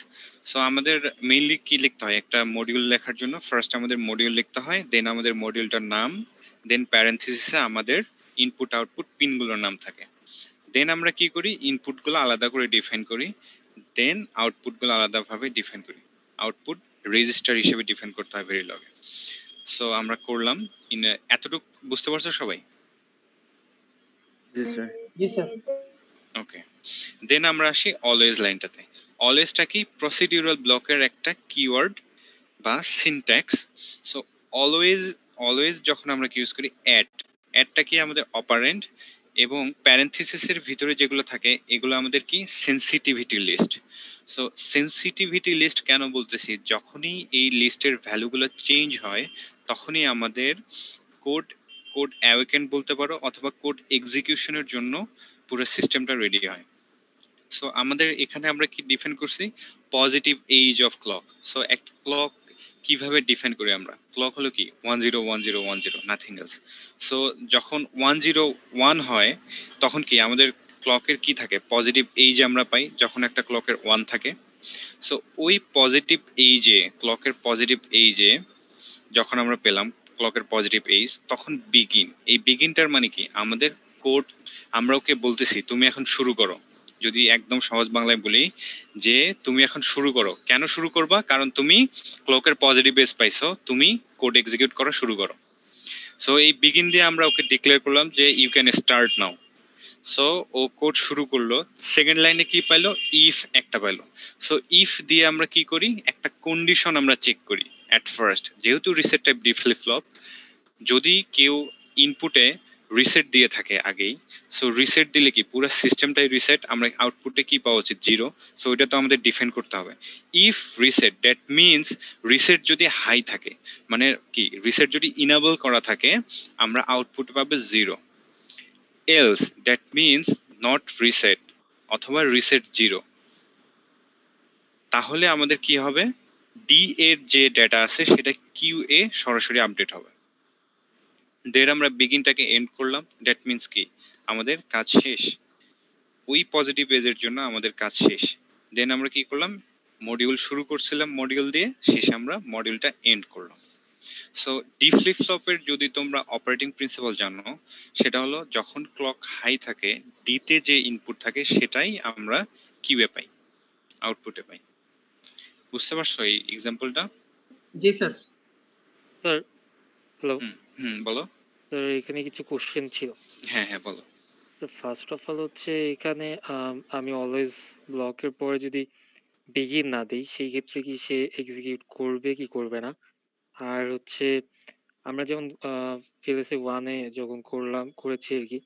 সো আমাদের মেইনলি কি লিখতে হয়, একটা মডিউল লেখার জন্য ফার্স্ট আমাদের মডিউল লিখতে হয়, দেন আমাদের মডিউলটার নাম, দেন প্যারেন্থেসিসে আমাদের ইনপুট আউটপুট পিনগুলোর নাম থাকে। দেন আমরা কি করি, ইনপুটগুলো আলাদা করে ডিফাইন করি, দেন আউটপুটগুলো আলাদাভাবে ডিফাইন করি। আউটপুট রেজিস্টার হিসেবে ডিফাইন করতে হয় ভেরিলগে। সো আমরা করলাম, এতটুকু বুঝতে পারছো সবাই? জি স্যার। জি স্যার। ওকে, দেন আমরা আসি অলওয়েজ লাইনটাতে। অলওয়েজটা কি, প্রসিডিউরাল ব্লকের একটা কিওয়ার্ড বা সিনট্যাক্স। সো অলওয়েজ, অলওয়েজ যখন আমরা ইউজ করি, অ্যাডটা কি আমাদের অপারেন্ড, এবং প্যারেন্থেসিসের ভিতরে যেগুলো থাকে এগুলো আমাদের কি sensitivity list. So sensitivity list কেন বলতেছি, যখনই এই লিস্টের ভ্যালুগুলো চেঞ্জ হয় তখনই আমাদের কোড কোড অ্যাওয়েকেন বলতে পারো, অথবা কোড এক্সিকিউশনের জন্য পুরো সিস্টেমটা রেডি হয়। সো আমাদের এখানে আমরা কি ডিফাইন করছি, positive edge of clock. So একটা ক্লক কিভাবে ডিফাইন করি আমরা, ক্লক হলো কি 101010, নাথিং এলস। সো যখন 101 হয় তখন কি আমাদের ক্লকের কি থাকে, পজিটিভ এজ আমরা পাই যখন একটা ক্লকের 1 থাকে। সো ওই পজিটিভ এইজে, ক্লকের পজিটিভ এইজে যখন আমরা পেলাম ক্লকের পজিটিভ এজ, তখন বিগিন, এই বিগিনটার মানে কি, আমাদের কোড, আমরা ওকে বলতেছি তুমি এখন শুরু করো। যদি একদম সহজ বাংলায় বলি, যে তুমি এখন শুরু করো। কেন শুরু করবা, কারণ তুমি ক্লকের পজিটিভ এজ পাইছো, তুমি কোড এক্সিকিউট করা শুরু করো। সো এই বিগিন দিয়ে আমরা ওকে ডিক্লেয়ার করলাম যে you can start now. So ও কোড শুরু করলো, সেকেন্ড লাইনে কি পাইলো, ইফ একটা পাইলো। সো ইফ দিয়ে আমরা কি করি, একটা কন্ডিশন আমরা চেক করি এট ফার্স্ট, যেহেতু reset type D flip flop, যদি কেউ ইনপুটে রিসেট দিয়ে থাকে আগেই, সো রিসেট দিলে কি পুরো সিস্টেমটাই রিসেট, আমরা আউটপুটে কি পাওয়া উচিত, 0। সো এটা তো আমাদের ডিফাইন করতে হবে। If reset, that means reset যদি হাই থাকে, মানে কি রিসেট যদি ইনেবল করা থাকে, আমরা আউটপুট পাবো 0। Else, that means not reset, অথবা রিসেট 0, তাহলে আমাদের কি হবে, ডি এর যে ডেটা আছে সেটা কিউ এ সরাসরি আপডেট হবে। দের আমরা বিগিনটাকে এন্ড করলাম, দ্যাট মিন্স কি আমাদের কাজ শেষ, ওই পজিটিভ এজের জন্য আমাদের কাজ শেষ। দেন আমরা কি করলাম, মডিউল শুরু করছিলাম মডিউল দিয়ে, শেষে আমরা মডিউলটা এন্ড করলাম। সো ডি ফ্লিপ ফ্লপের যদি তোমরা অপারেটিং প্রিন্সিপাল জানো, সেটা হলো যখন ক্লক হাই থাকে, ডিতে যে ইনপুট থাকে সেটাই আমরা কিউয়ে পাই, আউটপুটে পাই। বুঝতে পারছো এই এক্সাম্পলটা? জি স্যার। স্যার হ্যালো হুম হুম, বলো। স্যার, এখানে কিছু কোশ্চেন ছিল। হ্যাঁ হ্যাঁ বলো। ফার্স্ট অফ অল হচ্ছে এখানে আমি অলওয়েজ ব্লকের পরে যদি বিগিন না দিই, সেই ক্ষেত্রে কি সে এক্সিকিউট করবে কি করবে না? আর হচ্ছে আমরা যেমন পিএলএসএ 1-এ যখন করেছি আর কি,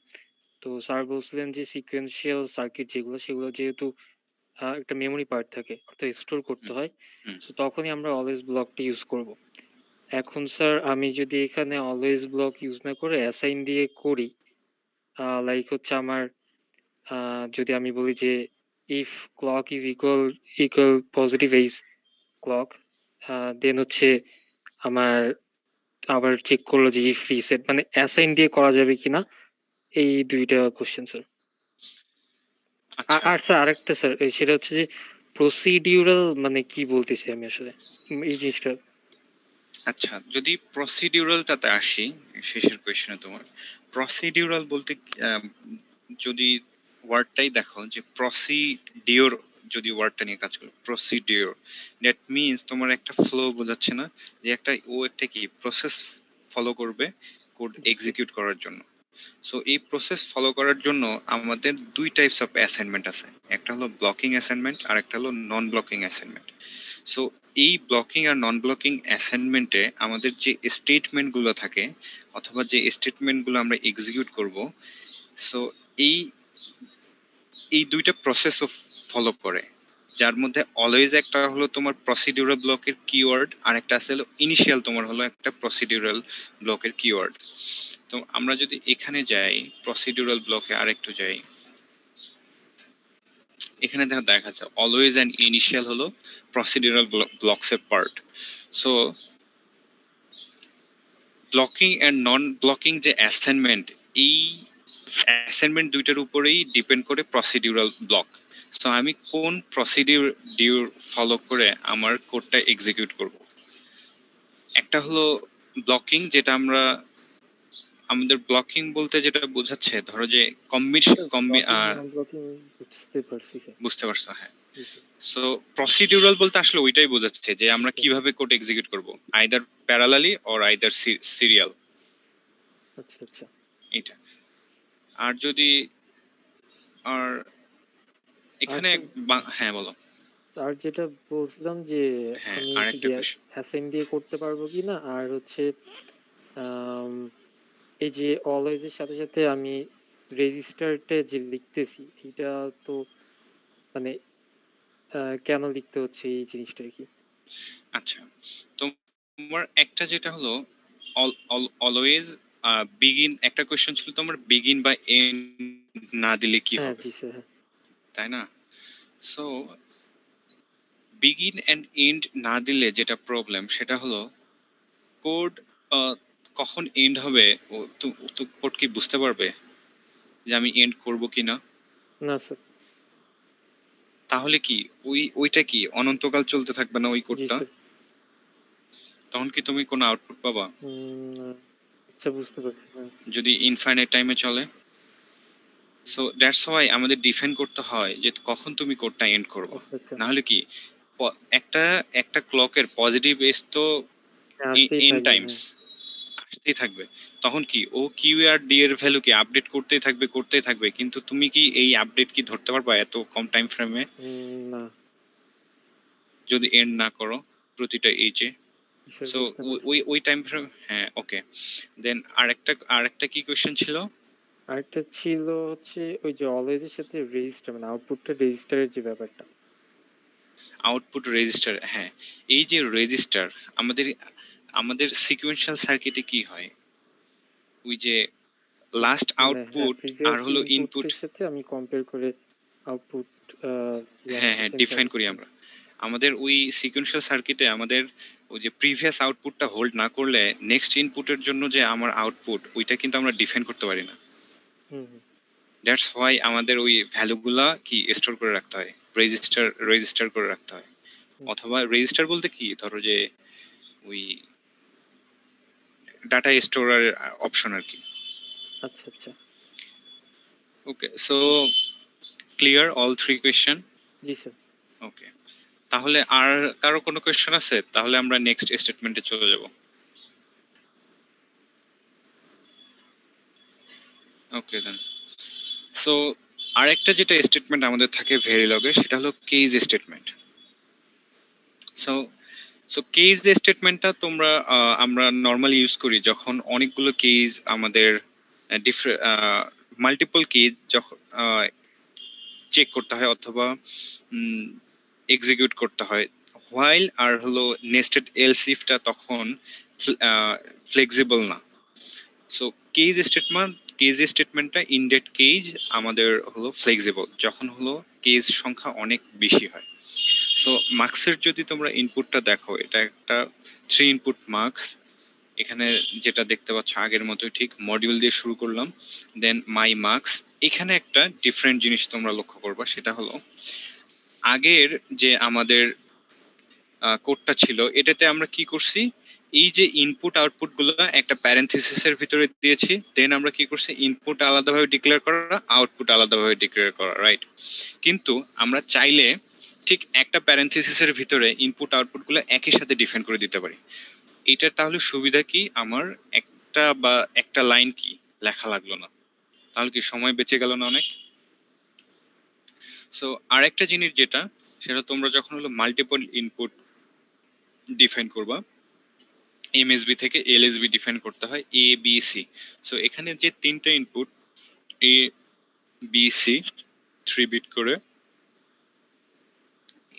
তো স্যার বলছিলেন যে সিকোয়েন্সিয়াল সার্কিট যেগুলো, সেগুলো যেহেতু একটা মেমোরি পার্ট থাকে, অর্থাৎ স্টোর করতে হয়, হুম। তো তখনই আমরা অলওয়েজ ব্লকটা ইউজ করব। এখন স্যার আমি যদি এখানে অলওয়েজ ব্লক ইউজ না করে অ্যাসাইন দিয়ে করি, লাইক হচ্ছে আমার যদি আমি বলি যে if clock is equal positive edge clock, then হচ্ছে আমার আবার চেক করলো যে ইফ রিসেট, মানে অ্যাসাইন দিয়ে করা যাবে কিনা, এই দুইটা কোশ্চেন স্যার। আচ্ছা আর স্যার আরেকটা স্যার, সেটা হচ্ছে যে প্রসিডিউরাল মানে কি বলতেছি আমি আসলে এই জিনিসটা। আচ্ছা, যদি প্রসিডিউরালটাতে আসি, শেষের কোয়েশ্চেনে তোমার প্রসিডিউরাল বলতে যদি ওয়ার্ডটাই দেখো যে প্রসিডিওর, যদি ওয়ার্ডটা নিয়ে কাজ করো প্রসিডিওর, দ্যাট মিনস তোমার একটা ফ্লো বোঝাচ্ছে না, যে একটা কি প্রসেস ফলো করবে কোড এক্সিকিউট করার জন্য। সো এই প্রসেস ফলো করার জন্য আমাদের দুই টাইপস অফ অ্যাসাইনমেন্ট আছে, একটা হলো ব্লকিং অ্যাসাইনমেন্ট আর একটা হলো নন ব্লকিং অ্যাসাইনমেন্ট। সো এই ব্লকিং আর নন ব্লকিং অ্যাসাইনমেন্টে আমাদের যে স্টেটমেন্ট গুলো থাকে অথবা যে স্টেটমেন্ট গুলো আমরা এক্সিকিউট করব, সো এই এই দুইটা প্রসেস ফলো করে, যার মধ্যে অলওয়েজ একটা হলো তোমার প্রসিডিউরাল ব্লকের কিওয়ার্ড আর একটা আছে হলো ইনিশিয়াল তোমার হলো একটা প্রসিডিউরাল ব্লকের কিওয়ার্ড। তো আমরা যদি এখানে যাই প্রসিডিউরাল ব্লকে আরেকটু যাই, এখানে দেখা যাচ্ছে অলওয়েজ অ্যান্ড ইনিশিয়াল হলো প্রসিডিউরাল ব্লকস এর পার্ট। So blocking and non blocking যে অ্যাসাইনমেন্ট, এই অ্যাসাইনমেন্ট দুইটার উপরেই ডিপেন্ড করে প্রসিডিউরাল ব্লক। সো আমি কোন প্রসিডিউর ফলো করে আমার কোডটা এক্সিকিউট করব। একটা হলো ব্লকিং, যেটা আমরা আমাদের ব্লকিং বলতে যেটা বোঝাচ্ছে, ধরো যে ব্লকিং নন ব্লকিং বুঝতে পারছি স্যার। বুঝতে পারছো? হ্যাঁ। জি স্যার। সো প্রসিডিউরাল বলতে আসলে ওইটাই বোঝাচ্ছে যে আমরা কিভাবে কোড এক্সিকিউট করব, either parallelly or either serial. আচ্ছা আচ্ছা। এটা আর যদি আর এখানে হ্যাঁ বলো। আর যেটা বলছিলাম যে হ্যাঁ, আমি আর একটা কোশ্চেন। অ্যাসাইন দিয়ে করতে পারবো কিনা, আর হচ্ছে এই যে অলওয়েজ এর সাথে সাথে আমি রেজিস্টারটা যে লিখতেছি, এটা তো মানে কেন লিখতে হচ্ছে এই জিনিসটা কি? আচ্ছা, তোমার একটা যেটা হলো অলওয়েজ বিগিন, একটা কোশ্চেন ছিল তোমার বিগিন বা এন্ড না দিলে কি হ্যাঁ হবে, জি স্যার। তাই না? সো বিগিন এন্ড এন্ড না দিলে যেটা প্রবলেম সেটা হলো কোড কখন এন্ড হবে, ও তো কোড কি বুঝতে পারবে যে আমি এন্ড করব কিনা? না স্যার। তাহলে কি ওইটা কি অনন্তকাল চলতে থাকবে না ওই জি কোডটা? স্যার। তখন কি তুমি কোনো আউটপুট পাবা আচ্ছা বুঝতে পারছি। যদি ইনফাইনাইট টাইমে চলে? সো দ্যাটস হোয়াই আমাদের ডিফাইন করতে হয় যে কখন তুমি কোডটা এন্ড করবে। আচ্ছা আচ্ছা। না হলে কি একটা ক্লকের পজিটিভ এজ তো এন টাইমস আসতেই থাকবে। তখন কি ও কিউ আর ডি এর ভ্যালু কি আপডেট করতেই থাকবে, কিন্তু তুমি কি এই আপডেট কি ধরতে পারবা এত কম টাইম ফ্রেমে না। যদি এন্ড না করো প্রতিটা এজে? সো ওই টাইম ফ্রেম। হ্যাঁ, ওকে। দেন আরেকটা কি কোশ্চেন ছিল? আরেকটা ছিল হচ্ছে ওই যে অলওয়েজ এর সাথে রেজিস্টার, মানে আউটপুটটা রেজিস্টারের যে ব্যাপারটা। আউটপুট রেজিস্টার, হ্যাঁ। এই যে রেজিস্টার আমাদের সিকোয়েন্সিয়াল সার্কিটে কি হয়, ওই যে লাস্ট আউটপুট আর হলো ইনপুট। এর সাথে আমি কম্পেয়ার করে আউটপুট হ্যাঁ হ্যাঁ, ডিফাইন করি আমরা। আমাদের ওই সিকোয়েন্সিয়াল সার্কিটে আমাদের ওই যে প্রিভিয়াস আউটপুটটা হোল্ড না করলে নেক্সট ইনপুটের জন্য যে আমার আউটপুট, ওইটা কিন্তু আমরা ডিফাইন করতে পারি না। দ্যাটস হোয়াই আমাদের ওই ভ্যালুগুলা কি স্টোর করে রাখতে হয়, রেজিস্টার করে রাখতে হয়। অথবা রেজিস্টার বলতে কি, ধরো যে ওই ডাটা স্টোরের অপশন আর কি। আচ্ছা আচ্ছা। Okay, so clear all three question? Ji sir. Okay, তাহলে আর কারো কোনো কোয়েশ্চেন আছে? তাহলে আমরা নেক্সট স্টেটমেন্টে চলে যাব। ওকে দেন। সো আরেকটা যেটা স্টেটমেন্ট আমাদের থাকে ভেরিলগে, সেটা হলো কেস স্টেটমেন্ট। সো কেস স্টেটমেন্টটা আমরা নর্মালি ইউজ করি যখন অনেকগুলো কেস আমাদের মাল্টিপল কেস যখন চেক করতে হয় অথবা এক্সিকিউট করতে হয়। হোয়াইল আর হলো নেস্টেড এলস ইফটা তখন ফ্লেক্সিবল না। সো কেস স্টেটমেন্টটা ইনডেট কেস আমাদের হলো ফ্লেক্সিবল যখন হলো কেস সংখ্যা অনেক বেশি হয়। সো মার্কসের যদি তোমরা ইনপুটটা দেখো, এটা একটা 3 ইনপুট মার্কস। এখানে যেটা দেখতে পাচ্ছ আগের মতোই ঠিক মডিউল দিয়ে শুরু করলাম, দেন মাই মার্কস। এখানে একটা ডিফারেন্ট জিনিস তোমরা লক্ষ্য করবা, সেটা হলো আগের যে আমাদের কোডটা ছিল এটাতে আমরা কি করছি, এই যে ইনপুট আউটপুট গুলো একটা প্যারেনথেসিসের ভিতরে দিয়েছি, দেন আমরা কি করছি ইনপুট আলাদাভাবে ডিক্লেয়ার করা, আউটপুট আলাদাভাবে ডিক্লেয়ার করা, রাইট? কিন্তু আমরা চাইলে ঠিক একটা প্যারেনথেসিসের ভিতরে ইনপুট আউটপুট গুলো একই সাথে ডিফাইন করে দিতে পারি। এটার তাহলে সুবিধা কি, আমার একটা লাইন কি লেখা লাগলো না, তাহলে কি সময় বেঁচে গেল না অনেক? সো আরেকটা জিনিস যেটা, সেটা তোমরা যখন হলো মাল্টিপল ইনপুট ডিফাইন করবা, এমএসবি থেকে এলএসবি ডিফাইন করতে হয় এ বি সি। সো এখানে যে তিনটা input A B C 3 bit করে,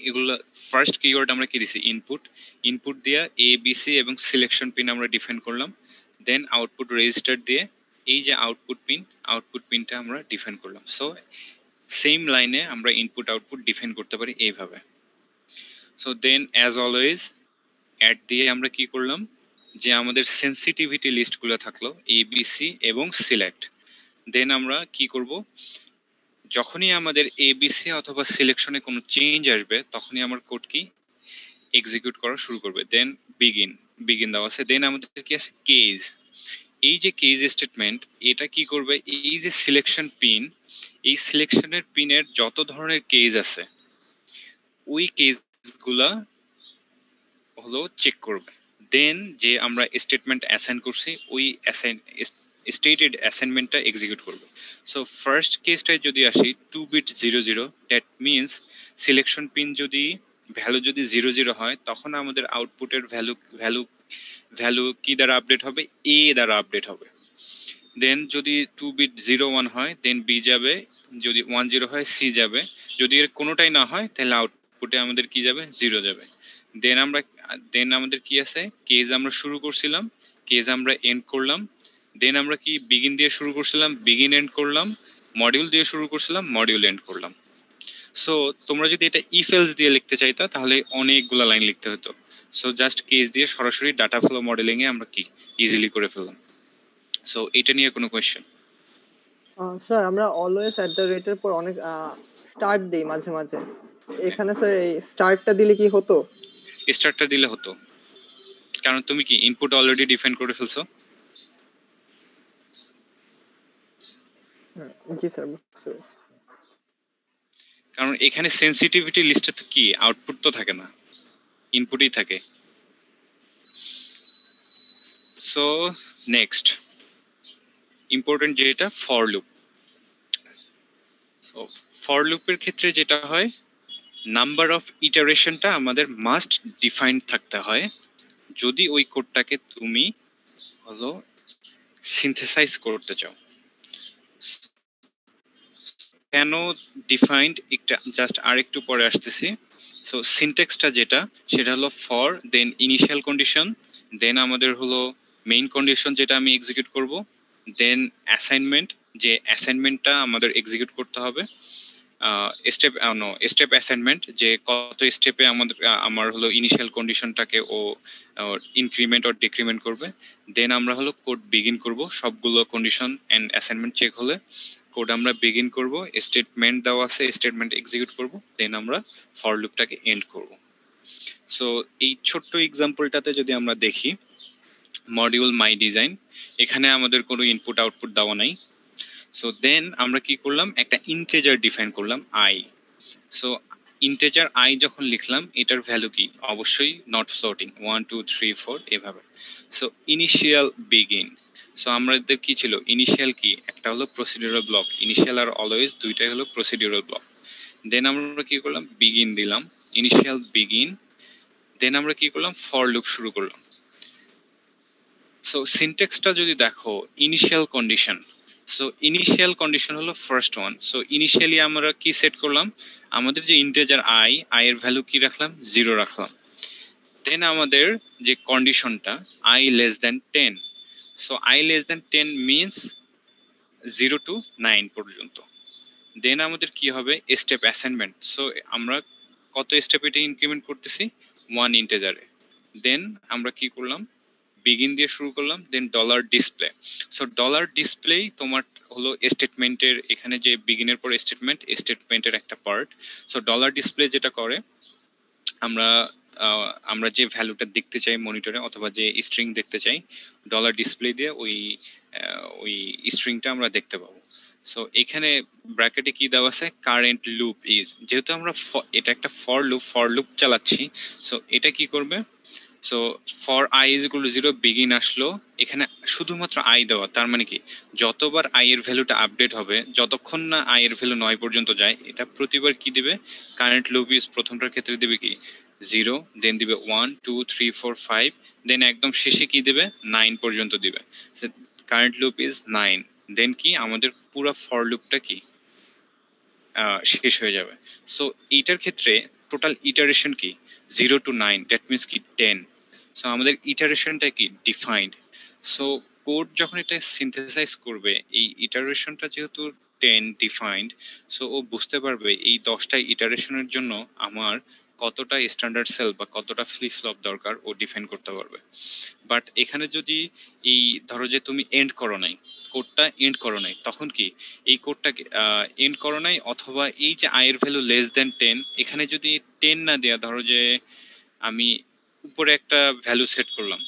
এগুলা ফার্স্ট কিওয়ার্ড আমরা কি দিছি ইনপুট, ইনপুট দিয়া এ বি সি এবং সিলেকশন পিন আমরা ডিফাইন করলাম, দেন আউটপুট রেজিস্টার দিয়ে এই যে আউটপুট পিনটা আমরা ডিফাইন করলাম। সো সেম লাইনে আমরা ইনপুট আউটপুট ডিফাইন করতে পারি এইভাবে। So then as always at দিয়ে আমরা কি করলাম, যে আমাদের সেন্সিটিভিটি লিস্টগুলো থাকলো এবিসি এবং সিলেক্ট, দেন আমরা কি করব, যখনই আমাদের এবিসি অথবা সিলেকশনে কোনো চেঞ্জ আসবে তখনই আমার কোড কি এক্সিকিউট করা শুরু করবে। দেন বিগিন দেওয়া আছে, দেন আমাদের কি আছে কেজ। এই যে কেজ স্টেটমেন্ট, এটা কি করবে, এই যে সিলেকশন পিন, এই সিলেকশনের পিনের যত ধরনের কেজ আছে ওই কেজগুলা হলো চেক করবে, দেন যে আমরা স্টেটমেন্ট অ্যাসাইন করছি ওই স্টেটেড অ্যাসাইনমেন্টটা এক্সিকিউট করবে। সো ফার্স্ট কেসটায় যদি আসি 2 bit 00, that means selection pin যদি ভ্যালু যদি 00 হয় তখন আমাদের আউটপুটের ভ্যালু কি দ্বারা আপডেট হবে, এ দ্বারা আপডেট হবে। দেন যদি 2 বিট 01 হয় দেন বি যাবে, যদি 10 হয় সি যাবে, যদি এর কোনোটাই না হয় তাহলে আউটপুটে আমাদের কি যাবে, 0 যাবে। দেন আমাদের কি আছে, কেজ আমরা শুরু করছিলাম, কেজ আমরা এন্ড করলাম, দেন আমরা কি বিগিন দিয়ে শুরু করছিলাম, বিগিন এন্ড করলাম, মডিউল দিয়ে শুরু করছিলাম, মডিউল এন্ড করলাম। সো তোমরা যদি এটা ইফ এলস দিয়ে লিখতে চাইতা তাহলে অনেকগুলা লাইন লিখতে হতো। সো জাস্ট কেজ দিয়ে সরাসরি ডাটা ফ্লো মডেলিং এ আমরা কি ইজিলি করে ফেললাম। সো এটা নিয়ে কোনো কোয়েশ্চেন? স্যার আমরা অলওয়েজ এট দ্য রেটের পর অনেক স্টার্ট দেই মাঝে মাঝে, এখানে স্যার এই স্টার্টটা দিলে কি হতো? স্টার্টটা দিলে হতো, কারণ তুমি কি ইনপুট অলরেডি ডিফাইন করে ফেলছো। জি স্যার, বুঝতে পেরেছি। কারণ এখানে সেন্সিটিভিটি লিস্টে তো কি আউটপুট তো থাকে না, ইনপুটই থাকে। সো নেক্সট ইম্পর্টেন্ট যেটা ফর লুপ। সো ফর লুপের ক্ষেত্রে যেটা হয়, নাম্বার অফ ইটারেশনটা আমাদের মাস্ট ডিফাইন্ড থাকতে হয় যদি ওই কোডটাকে তুমি হলো সিনথেসাইজ করতে চাও। কেন ডিফাইন্ড, একটা জাস্ট আরেকটু পরে আসতেছি। সো সিনট্যাক্সটা যেটা, সেটা হলো ফর, দেন ইনিশিয়াল কন্ডিশন, দেন আমাদের হলো মেইন কন্ডিশন যেটা আমি এক্সিকিউট করব, দেন অ্যাসাইনমেন্ট, যে অ্যাসাইনমেন্টটা আমাদের এক্সিকিউট করতে হবে, স্টেপ অ্যাসাইনমেন্ট, যে কত স্টেপে আমার হলো ইনিশিয়াল কন্ডিশনটাকে ও ইনক্রিমেন্ট অর ডিক্রিমেন্ট করবে, দেন আমরা হলো কোড বিগিন করব, সবগুলো কন্ডিশন এন্ড অ্যাসাইনমেন্ট চেক হলে কোড আমরা বিগিন করব, স্টেটমেন্ট দেওয়া আছে স্টেটমেন্ট এক্সিকিউট করব, দেন আমরা ফর লুপটাকে এন্ড করব। সো এই ছোট্ট এক্সাম্পলটাতে যদি আমরা দেখি, মডিউল মাই ডিজাইন, এখানে আমাদের কোনো ইনপুট আউটপুট দেওয়া নাই। সো দেন আমরা কি করলাম, একটা ইন্টিজার ডিফাইন করলাম আই। সো ইন্টিজার আই যখন লিখলাম, এটার ভ্যালু কি, অবশ্যই নট ফ্লোটিং, 1 2 3 4 এভাবে। সো ইনিশিয়াল বিগিন, সো আমাদের কি ছিল, ইনিশিয়াল কি একটা হলো procedural block, initial are always দুইটাই হলো প্রসিডিউরাল ব্লক। দেন আমরা কি করলাম, বিগিন দিলাম, ইনিশিয়াল বিগিন, দেন আমরা কি করলাম, ফর লুপ শুরু করলাম। সো সিনট্যাক্সটা যদি দেখো, initial condition, so initial condition হলো ফার্স্ট ওয়ান। সো ইনিশিয়ালি আমরা কি সেট করলাম, আমাদের যে ইন্টিজার আই, আই এর ভ্যালু কি রাখলাম, 0 রাখলাম। দেন আমাদের যে কন্ডিশনটা I less than 10, so I less than 10 means 0 to 9 পর্যন্ত। দেন আমাদের কি হবে, স্টেপ অ্যাসাইনমেন্ট, সো আমরা কত স্টেপ এটা ইনক্রিমেন্ট করতেছি, 1 ইন্টিজারে। দেন আমরা কি করলাম, বিগিন দিয়ে শুরু করলাম, then dollar display. So dollar display তোমার হলো স্টেটমেন্টের, এখানে যে বিগিনের পর স্টেটমেন্টের একটা পার্ট। সো ডলার ডিসপ্লে যেটা করে, আমরা আমরা যে ভ্যালুটা দেখতে চাই মনিটরে অথবা যে স্ট্রিং দেখতে চাই, ডলার ডিসপ্লে দিয়ে ওই স্ট্রিংটা আমরা দেখতে পাবো। সো এখানে ব্র্যাকেটে কি দেওয়া আছে, কারেন্ট লুপ ইজ, যেহেতু আমরা এটা একটা ফর লুপ চালাচ্ছি, সো এটা কি করবে, so for I is equal two 0 begin আসলো, এখানে শুধুমাত্র আই দেওয়া, তার মানে কি যতবার আই এর ভ্যালুটা আপডেট হবে, যতক্ষণ না আই এর ভ্যালু 9 পর্যন্ত যায়, এটা প্রতিবার কি দিবে, কারেন্ট লুপ ইজ প্রথমটার ক্ষেত্রে দিবে কি 0, দেন দিবে 1 2 3 4 5, দেন একদম শেষে কি দিবে 9 পর্যন্ত দিবে। কারেন্ট লুপ ইজ 9, দেন কি আমাদের পুরো ফর লুপটা কি শেষ হয়ে যাবে। সো এইটার ক্ষেত্রে টোটাল ইটারেশন কি 0 to 9, দ্যাট মিনস কি 10। সো আমাদের ইটারেশনটা কি ডিফাইন্ড। সো কোড যখন এটা সিনথেসাইজ করবে, এই ইটারেশনটা যেহেতু 10 ডিফাইন্ড, সো ও বুঝতে পারবে এই 10টা ইটারেশনের জন্য আমার কতটা স্ট্যান্ডার্ড সেল বা কতটা ফ্লিপ ফ্লপ দরকার ও ডিফাইন করতে পারবে। বাট এখানে যদি এই ধরো যে তুমি এন্ড করো নাই, কোডটা এন্ড করো নাই, তখন কি এই কোডটাকে এন্ড করো নাই, অথবা এই যে আই এর ভ্যালু লেস দেন 10, এখানে যদি 10 না দেয়া, ধরো যে আমি উপরে একটা ভ্যালু সেট করলাম,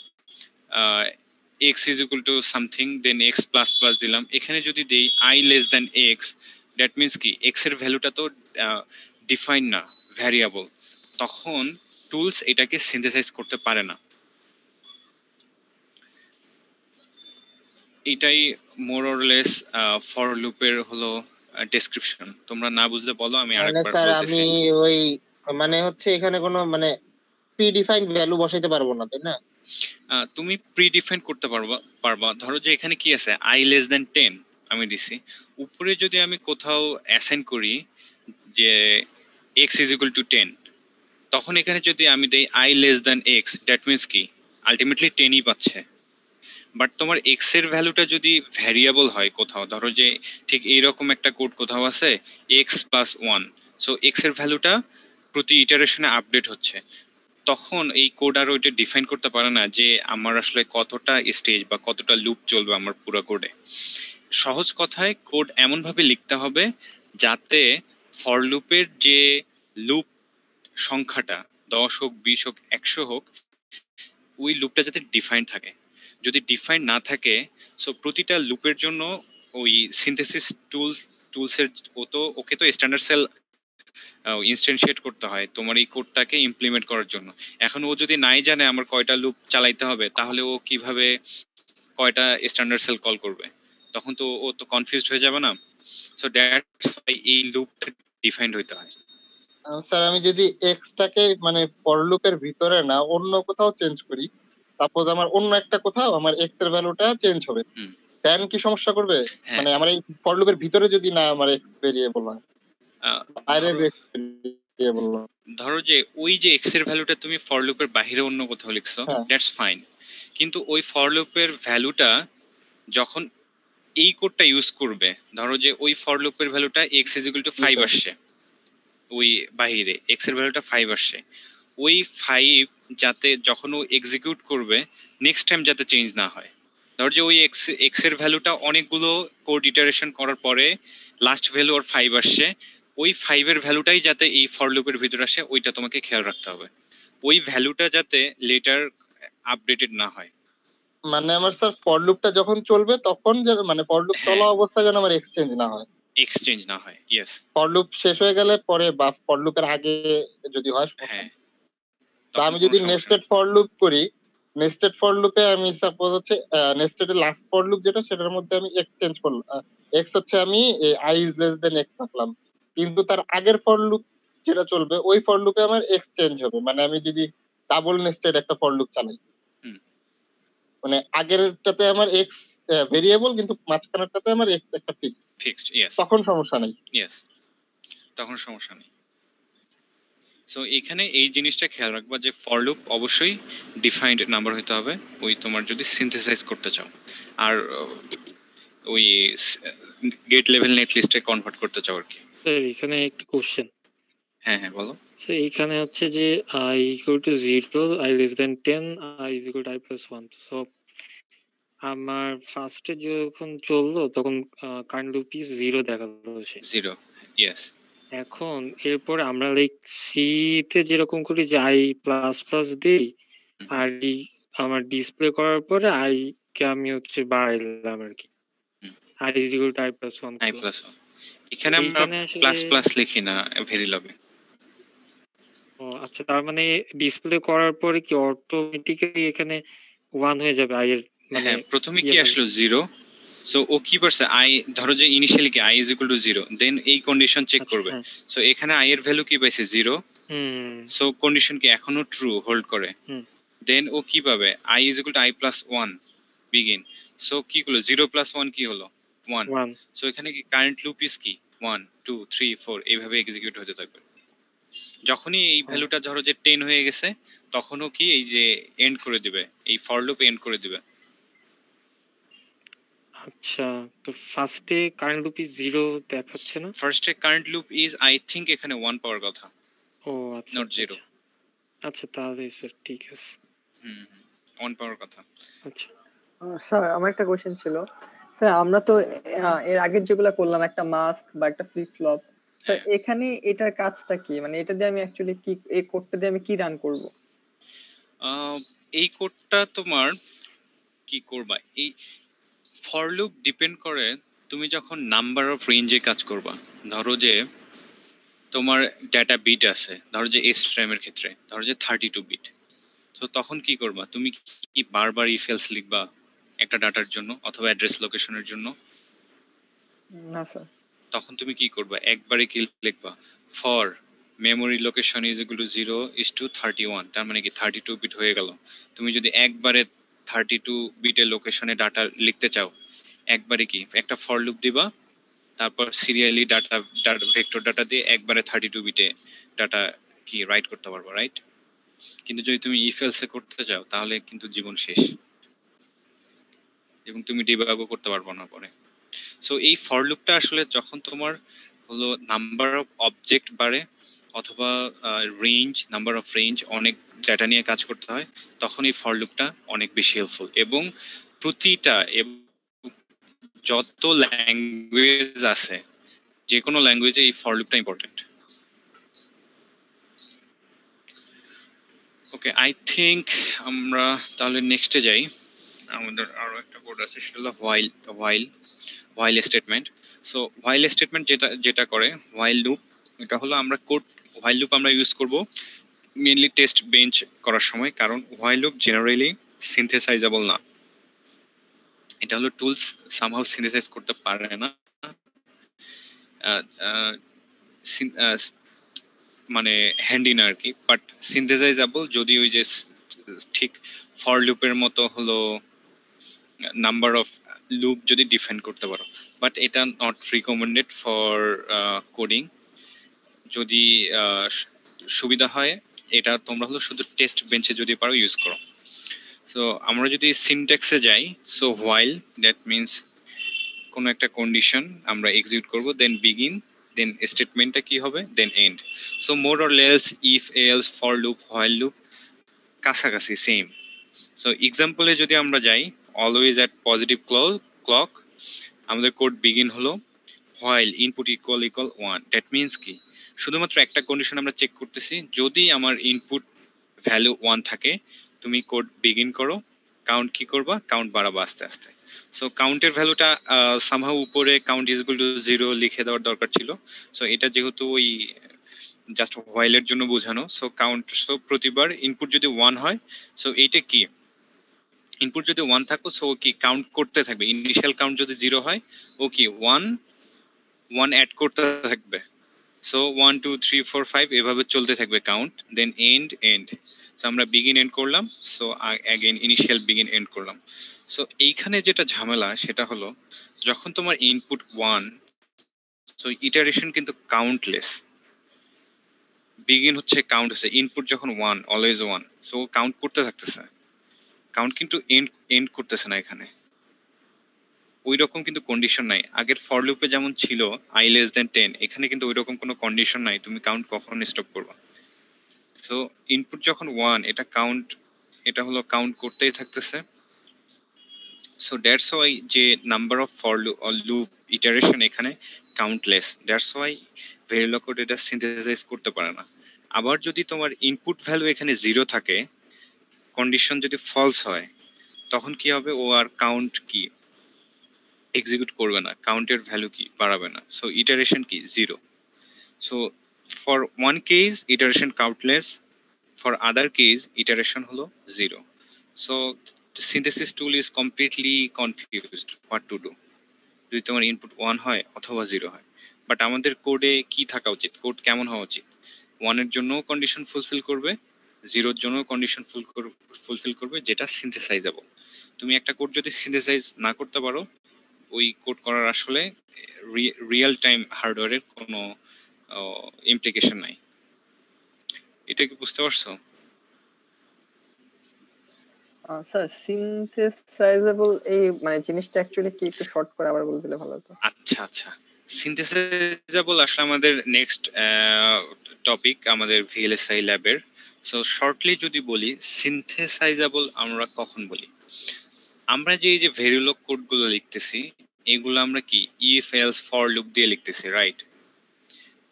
x is equal to something, then x plus plus দিলাম, এখানে যদি দেই i less than x, that means কি x এর ভ্যালুটা তো ডিফাইন না, ভ্যারিয়েবল, তখন টুলস এটাকে সিনথেসাইজ করতে পারে না। এটাই মোর অর লেস ফর লুপের হলো ডেসক্রিপশন। তোমরা না বুঝলে বলো, আমি মানে আরেকবার স্যার বলতেছি। আমি ওই মানে হচ্ছে এখানে কোনো মানে প্রিডিফাইন্ড ভ্যালু বসাইতে পারবো না, তাই না? তুমি প্রিডিফাইন করতে পারবা। ধরো যে এখানে কি আছে, i লেস দেন 10 আমি দিছি, উপরে যদি আমি কোথাও অ্যাসাইন করি যে x ইজ ইকুয়াল টু 10, তখন এখানে যদি আমি দেই i less than x, that means কি আলটিমেটলি 10ই পাচ্ছে। বাট তোমার x এর ভ্যালুটা যদি ভ্যারিয়েবল হয় কোথাও, ধরো যে ঠিক এইরকম একটা কোড কোথাও আছে x প্লাস 1, সো x এর ভ্যালুটা প্রতি ইটারেশনে আপডেট হচ্ছে, তখন এই কোড আর ওইটা ডিফাইন করতে পারে না যে আমার আসলে কতটা স্টেজ বা কতটা লুপ চলবে আমার পুরো কোডে। সহজ কথায় কোড এমন ভাবে লিখতে হবে যাতে ফর লুপের যে লুপ সংখ্যাটা 10 হোক 20 হোক 100 হোক, ওই লুপটা যাতে ডিফাইন থাকে। যদি ডিফাইন না থাকে, সো প্রতিটা লুপের জন্য ওই সিনথেসিস টুলসের ওকে তো স্ট্যান্ডার্ড সেল ইনস্ট্যান্সিয়েট করতে হয় তোমার এই কোডটাকে ইমপ্লিমেন্ট করার জন্য। এখন ও যদি নাই জানে আমার কয়টা লুপ চালাইতে হবে, তাহলে ও কিভাবে কয়টা স্ট্যান্ডার্ড সেল কল করবে, তখন তো ও তো কনফিউজড হয়ে যাবে না। সো দ্যাটস ওয়াই এই লুপটা ডিফাইন্ড হইতে হয়। স্যার আমি যদি এক্সটাকে মানে ফর লুপের ভিতরে না অন্য কোথাও চেঞ্জ করি, সাপোজ আমার অন্য একটা কোথাও আমার এক্স এর ভ্যালুটা চেঞ্জ হবে, হুম। দেন কি সমস্যা করবে? হ্যাঁ। মানে আমার এই ফর লুপের ভিতরে যদি না আমার এক্স ভেরিয়েবল হয়, বাইরে ভেরিয়েবল হয়। ধরো যে ওই যে এক্স এর ভ্যালুটা তুমি ফর লুপের বাইরে অন্য কোথাও লিখছো, হ্যাঁ। দ্যাটস ফাইন, কিন্তু ওই ফর লুপের ভ্যালুটা যখন এই কোডটা ইউজ করবে, ধরো যে ওই ফর লুপের ভ্যালুটা x ইজ ইকুয়াল টু 5 আসছে, ওই বাইরে x এর ভ্যালুটা 5 আসছে, ওই 5 যাতে যখন ও এক্সিকিউট করবে নেক্সট টাইম যাতে চেঞ্জ না হয়। ধরো যে ওই x এর ভ্যালুটা অনেকগুলো কোড ইটারেশন করার পরে লাস্ট ভ্যালু ওর 5 আসছে, ওই 5 এর ভ্যালুটাই যাতে এই ফর লুপের ভিতরে আসে, ওইটা তোমাকে খেয়াল রাখতে হবে, ওই ভ্যালুটা যাতে লেটার আপডেটেড না হয়। মানে আমার স্যার ফর লুপটা যখন চলবে তখন যেন মানে ফর লুপ হ্যাঁ। চলা অবস্থায় যেন আমার এক্সচেঞ্জ না হয়, এক্সচেঞ্জ না হয়, ইয়েস। ফর লুপ শেষ হয়ে গেলে পরে বা ফর লুপের আগে যদি হয়, হ্যাঁ, বা আমি যদি নেস্টেড ফর লুপ করি, নেস্টেড ফর লুপে আমি সাপোজ হচ্ছে নেস্টেড এর লাস্ট ফর লুপ যেটা, সেটার মধ্যে আমি এক্সচেঞ্জ করলাম, এক্স হচ্ছে আমি I is less than x রাখলাম, কিন্তু তার আগের ফর লুপ যেটা চলবে ওই ফর লুপে আমার এক্সচেঞ্জ হবে। মানে আমি যদি ডাবল নেস্টেড একটা ফর লুপ চালাই, মানে আগেরটাতে আমার এক্স ভেরিয়েবল কিন্তু মাঝখানেরটাতে আমার এক্স একটা ফিক্সড, ইয়েস, তখন সমস্যা নেই। ইয়েস, তখন সমস্যা নেই। সো এখানে এই জিনিসটা খেয়াল রাখবা যে ফর লুপ অবশ্যই ডিফাইন্ড নাম্বার হতে হবে, ওই তোমার যদি সিনথেসাইজ করতে চাও, আর ওই গেট লেভেল নেট লিস্টে কনভার্ট করতে চাও আর কি। স্যার এখানে একটু কোশ্চেন। হ্যাঁ হ্যাঁ বলো। তো এইখানে হচ্ছে যে I equal to 0, I less than 10, I is equal to I plus 1. So আমার ফার্স্টে যখন চললো তখন কারেন্ট লুপ ইজ 0 দেখালো সে। 0, ইয়েস। এখন এরপর আমরা লাইক সি তে যেরকম করি যে I প্লাস প্লাস দিই, আর আমার ডিসপ্লে করার পরে I কে আমি হচ্ছে বাড়াইলাম আর কি, I is equal to I plus 1 I plus 1, এখানে আমরা এইখানে আসলে প্লাস প্লাস লিখি না ভেরিলগে। ও আচ্ছা, তার মানে ডিসপ্লে করার পরে কি অটোমেটিক্যালি এখানে 1 হয়ে যাবে I এর মানে? হ্যাঁ, প্রথমে কি আসলো 0, সো ও কি করছে I, ধরো যে ইনিশিয়ালি কি I is equal to 0, দেন এই কন্ডিশন চেক করবে। সো এখানে I এর ভ্যালু কি পাইছে 0, সো কন্ডিশন কি এখনো ট্রু হোল্ড করে। দেন ও কি পাবে I is equal to I plus 1 begin, so কি হলো 0 plus 1 কি হলো 1, সো এখানে কি কারেন্ট লুপ ইজ কি 1 2 3 4 এইভাবে এক্সিকিউট হতে থাকবে। যখনই এই ভ্যালুটা ধরো যে 10 হয়ে গেছে তখনও কি এই যে এন্ড করে দিবে, এই ফর লুপ এন্ড করে দিবে। আচ্ছা, তো ফার্স্টে কারেন্ট লুপ ইজ 0 দেখাচ্ছে না? ফার্স্টে current loop is I think এখানে 1 পাওয়ার কথা। ও আচ্ছা, নট 0। আচ্ছা তাহলে স্যার ঠিক আছে। 1 পাওয়ার কথা। আচ্ছা স্যার আমার একটা কোশ্চেন ছিল। স্যার আমরা তো এর আগের যেগুলো করলাম, একটা মাস্ক বা একটা ফ্লিপ ফ্লপ, স্যার এখানে এটার কাজটা কি, মানে এটা দিয়ে আমি অ্যাকচুয়ালি কি, এই কোডটা দিয়ে আমি কি রান করব? এই কোডটা তোমার কি করবা, এই ফর লুপ ডিপেন্ড করে তুমি যখন নাম্বার অফ রেঞ্জে কাজ করবা। ধরো যে তোমার ডাটা বিট আছে, ধরো যে SRAM এর ক্ষেত্রে ধরো যে 32 বিট, তো তখন কি করবা, তুমি কি বারবার ইফ এলস লিখবা একটা ডাটার জন্য অথবা অ্যাড্রেস লোকেশনের জন্য? না স্যার। তখন তুমি কি করবা, একবারে কি লিখবা for memory location is equal two 0 is to 31, তার মানে কি 32 বিট হয়ে গেল। তুমি যদি একবারে 32 বিটের লোকেশনে ডাটা লিখতে চাও, একবারে কি একটা ফর লুপ দিবা, তারপর সিরিয়ালি ডাটা ভেক্টর ডাটা দিয়ে একবারে 32 বিটে ডাটা কি রাইট করতে পারবো, রাইট? কিন্তু যদি তুমি ইফ এলস এ করতে চাও তাহলে কিন্তু জীবন শেষ, এবং তুমি ডিবাগও করতে পারবো না পরে। সো এই ফর লুপটা আসলে যখন তোমার হলো নাম্বার অফ অবজেক্ট বাড়ে অথবা রেঞ্জ, নাম্বার অফ রেঞ্জ, অনেক ডাটা নিয়ে কাজ করতে হয়, তখন এই ফর লুপটা অনেক বেশি হেল্পফুল। এবং প্রতিটা যত ল্যাঙ্গুয়েজ আছে, যে কোনো ল্যাঙ্গুয়েজে এই ফর লুপটা ইম্পর্টেন্ট। ওকে, আই থিংক আমরা তাহলে নেক্সটে যাই। আমাদের আরো একটা কোড আছে, সেটা হলো while statement. So while statement যেটা করে হোয়াইল লুপ, এটা হলো আমরা কোড হোয়াইল লুপ আমরা ইউজ করব মেইনলি টেস্ট বেঞ্চ করার সময়, কারণ হোয়াইল লুপ জেনারেলি সিনথেসাইজেবল না। এটা হলো টুলস সামহাউ সিনথেসাইজ করতে পারে না, মানে হ্যান্ডি না আর কি, বাট সিনথেসাইজেবল যদি ওই যে ঠিক ফর লুপের মতো হলো নাম্বার অফ লুপ যদি ডিফাইন করতে পারো, বাট এটা নট রিকমেন্ডেড ফর কোডিং। যদি সুবিধা হয় এটা তোমরা হলো শুধু টেস্ট বেঞ্চে যদি পারো ইউজ করো। সো আমরা যদি সিনট্যাক্সে যাই, সো হোয়াইল দ্যাট মিনস কোনো একটা কন্ডিশন আমরা এক্সিকিউট করব, দেন বিগিন, দেন স্টেটমেন্টটা কি হবে, then end. So more or less if else for loop while loop কাছাকাছি সেম। সো এক্সাম্পলে যদি আমরা যাই, অলওয়েজ অ্যাট পজিটিভ ক্লক, আমাদের কোড বিগিন হলো while input equal 1। That means কি, শুধুমাত্র একটা কন্ডিশন আমরা চেক করতেছি, যদি আমার ইনপুট ভ্যালু 1 থাকে তুমি কোড বিগিন করো, কাউন্ট কি করবা, কাউন্ট বাড়াবো আস্তে আস্তে। সো কাউন্টের ভ্যালুটা সামহাউ উপরে কাউন্ট ইজ ইকুয়াল টু 0 লিখে দেওয়ার দরকার ছিল। সো এটা যেহেতু ওই জাস্ট হোয়াইলের জন্য বোঝানো, সো কাউন্ট, সো প্রতিবার ইনপুট যদি 1 হয়, সো এইটা কি ইনপুট যদি 1 থাকো, সো কি কাউন্ট করতে থাকবে। ইনিশিয়াল কাউন্ট যদি 0 হয়, ও কি 1 অ্যাড করতে থাকবে। সো 1 2 3 4 5 এভাবে চলতে থাকবে কাউন্ট, দেন এন্ড। সো আমরা বিগিন এন্ড করলাম, so again initial begin end করলাম। সো এইখানে যেটা ঝামেলা সেটা হলো, যখন তোমার ইনপুট 1, সো ইটারেশন কিন্তু কাউন্টলেস। বিগিন হচ্ছে কাউন্ট হচ্ছে, ইনপুট যখন 1 অলওয়েজ 1, সো কাউন্ট করতে থাকতেছে, কাউন্ট কিন্তু এন্ড করতেছে না। এখানে ওই রকম কিন্তু কন্ডিশন নাই। আগের ফর লুপে যেমন ছিল i less than 10, এখানে কিন্তু ওই রকম কোনো কন্ডিশন নাই তুমি কাউন্ট কখন স্টপ করবা। সো ইনপুট যখন 1, এটা হলো কাউন্ট করতেই থাকতেছে। সো দ্যাটস ওয়াই যে number of for loop iteration এখানে কাউন্টলেস, দ্যাটস ওয়াই ভেরিলগ কোড এটা সিনথেসাইজ করতে পারে না। আবার যদি তোমার ইনপুট ভ্যালু এখানে 0 থাকে, কন্ডিশন যদি ফলস হয়, তখন কি হবে, ও আর কাউন্ট কি এক্সিকিউট করবে না, কাউন্টের ভ্যালু কি বাড়াবে না। সো ইটারেশন কি 0। So for one case iteration countless, for other case iteration হলো 0। So synthesis tool is completely confused what to do, যদি তোমার ইনপুট 1 হয় অথবা 0 হয়। বাট আমাদের কোডে কি থাকা উচিত, কোড কেমন হওয়া উচিত, 1 এর জন্য কন্ডিশন ফুলফিল করবে, 0 এর জন্য কন্ডিশন ফুলফিল করবে, যেটা সিনথেসাইজেবল। তুমি একটা কোড যদি সিনথেসাইজ না করতে পারো, ওই কোড করার আসলে রিয়েল টাইম হার্ডওয়্যারের কোনো ইমপ্লিকেশন নাই। এটা কি বুঝতে পারছো? স্যার সিনথেসাইজেবল এই মানে জিনিসটা অ্যাকচুয়ালি কি একটু শর্ট করে আবার বলে দিলে ভালো হতো। আচ্ছা আচ্ছা, সিনথেসাইজেবল আসলে আমাদের নেক্সট টপিক আমাদের ভিএলএসআই ল্যাবের। সো শর্টলি যদি বলি, সিনথেসাইজেবল আমরা কখন বলি, আমরা যে এই যে ভেরিলগ কোডগুলো লিখতেছি, এগুলো আমরা কি ইফ এলস ফর লুপ দিয়ে লিখতেছি, রাইট?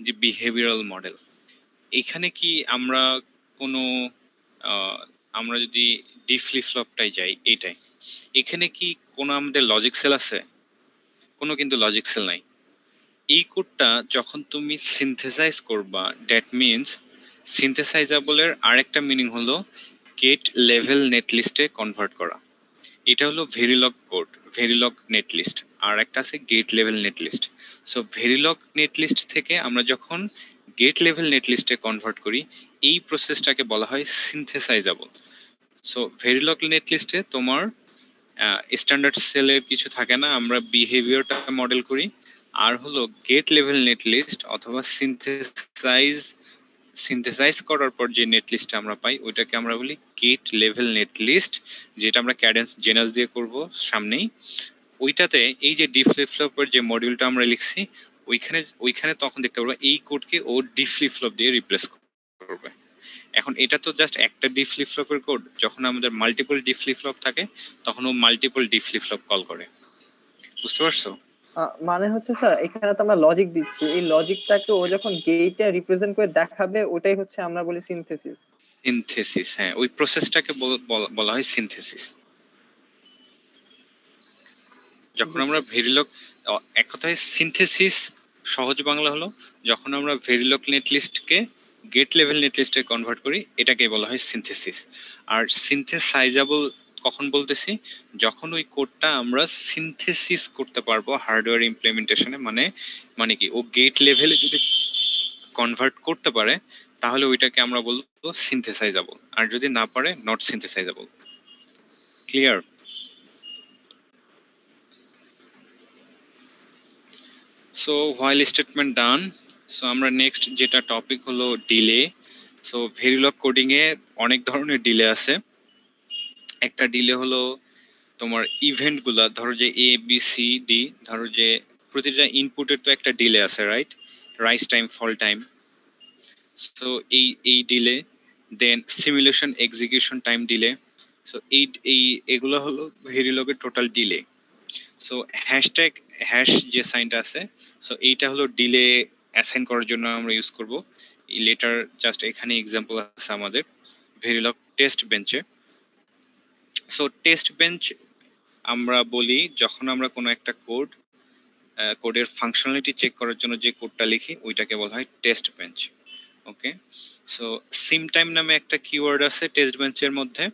যে বিহেভিয়ারাল মডেল, এখানে কি আমরা কোনো আমরা যদি ডি ফ্লিপ ফ্লপটাই যাই, এইটাই, এখানে কি কোনো আমাদের লজিক সেল আছে? কোনো কিন্তু লজিক সেল নাই। এই কোডটা যখন তুমি সিনথেসাইজ করবা, দ্যাট মিনস সিনথেসাইজেবলের আরেকটা মিনিং হলো গেট লেভেল নেটলিস্টে কনভার্ট করা। এটা হলো ভেরিলগ কোড, ভেরিলগ নেটলিস্ট। আর একটা আছে গেট লেভেল নেটলিস্ট। সো ভেরিলগ নেটলিস্ট থেকে আমরা যখন গেট লেভেল নেটলিস্টে কনভার্ট করি, এই প্রসেসটাকে বলা হয় সিনথেসাইজেবল। সো ভেরিলগ নেটলিস্টে তোমার স্ট্যান্ডার্ড সেলের কিছু থাকে না, আমরা বিহেভিয়ারটা মডেল করি। আর হলো গেট লেভেল নেটলিস্ট অথবা সিনথেসাইজ করার পর যে নেটলিস্ট আমরা পাই, ওইটাকে আমরা বলি গেট লেভেল নেটলিস্ট, যেটা আমরা ক্যাডেন্স জেনাস দিয়ে করব সামনেই। ওইটাতে এই যে ডি ফ্লিপ ফ্লপের যে মডিউলটা আমরা লিখছি, ওইখানে তখন দেখতে পারবো এই কোডকে ও ডি ফ্লিপ ফ্লপ দিয়ে রিপ্লেস করবে। এখন এটা তো জাস্ট একটা ডি ফ্লিপ ফ্লপের কোড, যখন আমাদের মাল্টিপল ডি ফ্লিপ ফ্লপ থাকে তখন ও multiple D flip flop call করে। বুঝতে পারছো? মানে হচ্ছে স্যার এখানে তো আমরা লজিক দিচ্ছি, এই লজিকটাকে ও যখন গেটে রিপ্রেজেন্ট করে দেখাবে, ওটাই হচ্ছে আমরা বলি সিনথেসিস। সিনথেসিস, হ্যাঁ, ওই প্রসেসটাকে বলা হয় সিনথেসিস। যখন আমরা ভেরিলগ, এক কথায় সিনথেসিস সহজ বাংলা হলো যখন আমরা ভেরিলগ নেটলিস্টকে গেট লেভেল নেটলিস্টে কনভার্ট করি, এটাকে বলা হয় সিনথেসিস। আর সিনথেসাইজেবল কখন বলতেছি, যখন ওই কোডটা আমরা সিনথেসিস করতে পারবো হার্ডওয়্যার ইমপ্লিমেন্টেশনে, মানে কি ও গেট লেভেলে যদি কনভার্ট করতে পারে, তাহলে ওইটাকে আমরা বলবো সিনথেসাইজেবল। আর যদি না পারে, not synthesizable. Clear? So while statement done. So আমরা নেক্সট যেটা টপিক হলো ডিলে। সো ভেরিলগ কোডিং এ অনেক ধরনের ডিলে আছে। একটা ডিলে হলো তোমার ইভেন্ট গুলা, ধরো যে এ বি সি ডি, ধরো যে প্রতিটা ইনপুটের তো একটা ডিলে আছে, right? Rise time, fall time. So এই delay, then simulation execution time delay. So এগুলো হলো ভেরিলগের total delay. So hashtag hash যে সাইনটা আছে, সো এইটা হলো ডিলে অ্যাসাইন করার জন্য আমরা ইউজ করব। এই লেটার জাস্ট এখানে এক্সাম্পল আছে আমাদের ভেরিলগ টেস্ট বেঞ্চে। সো টেস্ট বেঞ্চ আমরা বলি যখন আমরা কোনো একটা কোডের ফাংশনালিটি চেক করার জন্য যে কোডটা লিখি, ওইটাকে বলা হয় টেস্ট বেঞ্চ। ওকে, সো সিম টাইম নামে একটা কিওয়ার্ড আছে টেস্ট বেঞ্চের মধ্যে।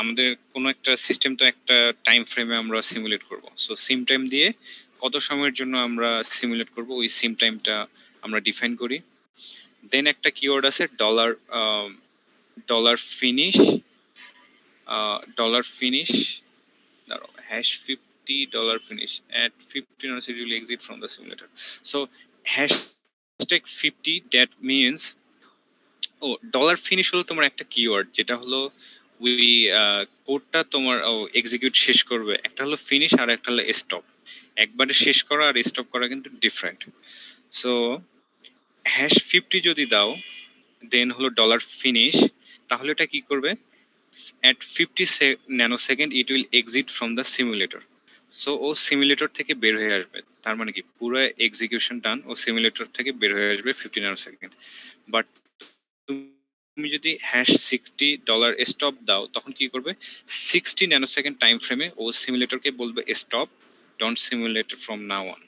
আমাদের কোনো একটা সিস্টেম তো একটা টাইম ফ্রেমে আমরা সিমুলেট করব। সো সিম টাইম দিয়ে কত সময়ের জন্য আমরা সিমুলেট করব, ওই সিম টাইমটা আমরা ডিফাইন করি। দেন একটা কিওয়ার্ড আছে ডলার ফিনিশ, দাঁড়াও, #50 dollar finish at 50 minutes it will exit from the simulator. So #50 that means dollar finish হলো তোমার একটা কিওয়ার্ড, যেটা হলো ওই কোডটা তোমার এক্সিকিউট শেষ করবে। একটা হলো ফিনিশ আর একটা হলো স্টপ। একবারে শেষ করা আর স্টপ করা কিন্তু ডিফারেন্ট। সো #50 যদি দাও, দেন হলো ডলার ফিনিশ, তাহলে এটা কি করবে, at 50 nanosecond it will exit from the simulator. So ও সিমুলেটর থেকে বের হয়ে আসবে, তার মানে কি পুরো এক্সিকিউশন ডান, ও সিমুলেটর থেকে বের হয়ে আসবে 50 ন্যানোসেকেন্ড। বাট তুমি যদি $60 স্টপ দাও, তখন কি করবে, 60 ন্যানোসেকেন্ড টাইম ফ্রেমে ও সিমুলেটরকে বলবে stop, don't simulate from now on.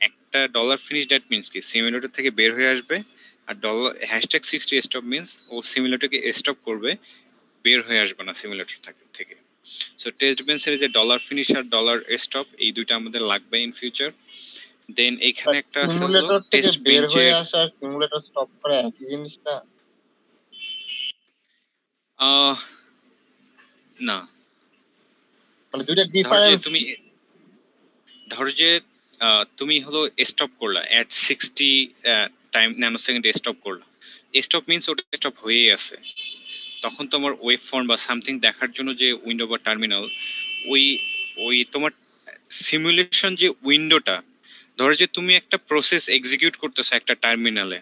একটা ডলার ফিনিশ দ্যাট মিনস কি সিমুলেটর থেকে বের হয়ে আসবে, আর ডলার #60 স্টপ মিনস ও সিমুলেটরকে স্টপ করবে, বের হয়ে আসবে না সিমুলেটর থেকে। সো টেস্ট বেঞ্চের যে ডলার ফিনিশ আর ডলার স্টপ, এই দুইটা আমাদের লাগবে ইন ফিউচার। দেন এখানে একটা আছে হলো সিমুলেটর থেকে টেস্ট বের হয়ে বেঞ্চের, আসা আর সিমুলেটর স্টপ করা একই জিনিস না? না, মানে দুইটা ধরো যে ডিফারেন্স। তুমি তুমি হলো স্টপ করলা এট 60 টাইম ন্যানোসেকেন্ড স্টপ করলা, স্টপ মিনস ওটা স্টপ হয়েই আছে, তখন তোমার ওয়েব ফর্ম বা সামথিং দেখার জন্য যে উইন্ডো বা টার্মিনাল, ওই ওই তোমার সিমুলেশন যে উইন্ডোটা, ধরো যে তুমি একটা প্রসেস এক্সিকিউট করতেছো একটা টার্মিনালে,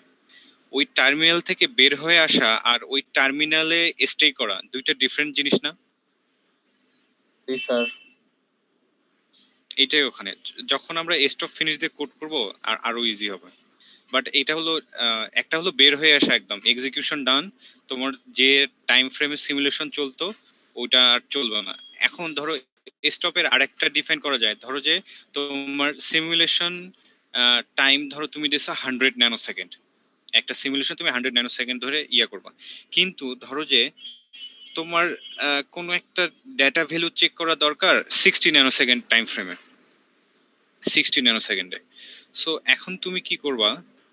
ওই টার্মিনাল থেকে বের হয়ে আসা আর ওই টার্মিনালে স্টে করা দুইটা ডিফারেন্ট জিনিস না? জি স্যার। এটাই ওখানে যখন আমরা স্টপ ফিনিশ দিয়ে কোড করব আর আরো ইজি হবে। বাট এটা হলো একটা হলো বের হয়ে আসা একদম এক্সিকিউশন ডান, তোমার যে টাইম ফ্রেমে সিমুলেশন চলতো ওইটা আর চলবে না। এখন ধরো স্টপের আরেকটা ডিফাইন করা যায়, ধরো যে তোমার সিমুলেশন টাইম ধরো তুমি দিছো 100 ন্যানোসেকেন্ড, একটা সিমুলেশন তুমি 100 ন্যানোসেকেন্ড ধরে করবা, কিন্তু ধরো যে তোমার কোনো একটা ডেটা ভ্যালু চেক করা দরকার 60 ন্যানোসেকেন্ড টাইম ফ্রেমে, 60 ন্যানোসেকেন্ডে। সো এখন তুমি কি করবা,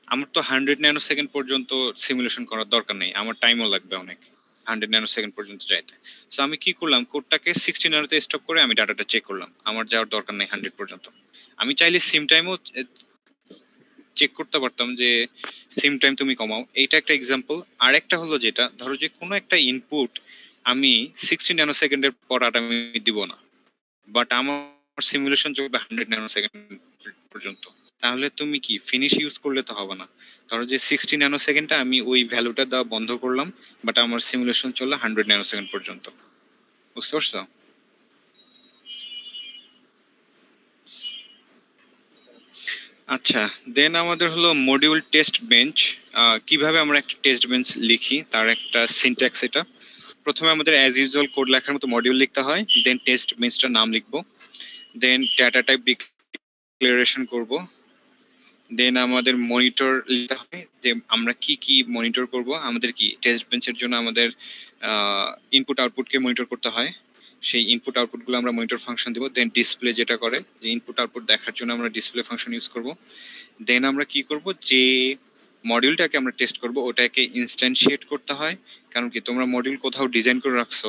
আমার তো 100 ন্যানোসেকেন্ড পর্যন্ত সিমুলেশন করার দরকার নেই, আমার টাইমও লাগবে অনেক 100 ন্যানোসেকেন্ড পর্যন্ত যাইতে। সো আমি কি করলাম, কোডটাকে 60 ন্যানোতে স্টপ করে আমি ডাটাটা চেক করলাম, আমার যাওয়ার দরকার নেই 100 পর্যন্ত। আমি চাইলে সিম টাইমও চেক করতে পারতাম যে সিম টাইম তুমি কমাও, এইটা একটা এক্সাম্পল। আর একটা হলো যেটা ধরো যে কোনো একটা ইনপুট আমি 60 ন্যানোসেকেন্ডের পর আর আমি দিব না, বাট আমার সিমুলেশন চলবে 100 ন্যানোসেকেন্ড পর্যন্ত, তাহলে তুমি কি ফিনিশ ইউজ করলে তো হবে না। ধরো যে 60 ন্যানোসেকেন্ডটা আমি ওই ভ্যালুটা দেওয়া বন্ধ করলাম, বাট আমার সিমুলেশন চললো 100 ন্যানোসেকেন্ড পর্যন্ত। বুঝতে পারছো? আচ্ছা, দেন আমাদের হলো মডিউল টেস্ট বেঞ্চ। কিভাবে আমরা একটা টেস্ট বেঞ্চ লিখি তার একটা সিনট্যাক্স এটা। প্রথমে আমাদের অ্যাজ ইউজুয়াল কোড লেখার মতো মডিউল লিখতে হয়, দেন টেস্ট বেঞ্চটার নাম লিখবো, দেন ডেটা টাইপ ডিক্লারেশন করব, দেন আমাদের মনিটর লিখতে হবে যে আমরা কি কি মনিটর করব। আমাদের কি টেস্ট বেঞ্চের জন্য আমাদের ইনপুট আউটপুটকে মনিটর করতে হয়, সেই ইনপুট আউটপুট গুলো আমরা মনিটর ফাংশন দিব। দেন ডিসপ্লে যেটা করে যে ইনপুট আউটপুট দেখার জন্য আমরা ডিসপ্লে ফাংশন ইউজ করব। দেন আমরা কি করব, যে মডিউলটাকে আমরা টেস্ট করব ওটাকে ইনস্ট্যান্সিয়েট করতে হয়, কারণ কি তোমরা মডিউল কোথাও ডিজাইন করে রাখছো,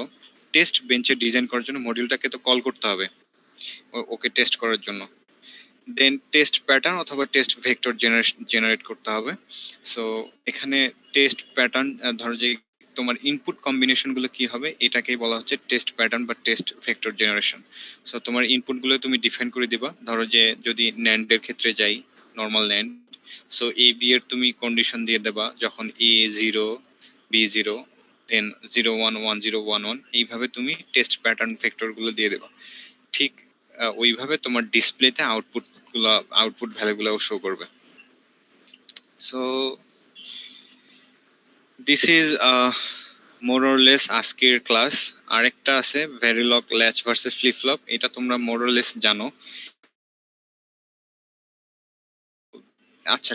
টেস্ট বেঞ্চে ডিজাইন করার জন্য মডিউলটাকে তো কল করতে হবে ওকে টেস্ট করার জন্য। দেন টেস্ট প্যাটার্ন অথবা টেস্ট ভেক্টর জেনারেট করতে হবে। সো এখানে টেস্ট প্যাটার্ন, ধরো যে তোমার ইনপুট কম্বিনেশন গুলো কি হবে এটাকেই বলা হচ্ছে টেস্ট প্যাটার্ন বা টেস্ট ভেক্টর জেনারেশন। সো তোমার ইনপুট গুলো তুমি ডিফাইন করে দিবা, ধরো যে যদি ন্যান্ড এর ক্ষেত্রে যাই, normal NAND, so A B এর তুমি কন্ডিশন দিয়ে দেবা যখন এ 0 বি 0 দেন 0 1 1 0 1 1, এইভাবে তুমি টেস্ট প্যাটার্ন ভেক্টর গুলো দিয়ে দেবা। ঠিক ওইভাবে তোমার ডিসপ্লেতে আউটপুট ভ্যালুগুলো শো করবে। So this is more or less আজকের ক্লাস। আরেকটা আছে ভেরিলগ ল্যাচ ভার্সেস ফ্লিপ ফ্লপ, এটা তোমরা মোর অর লেস জানো। আচ্ছা,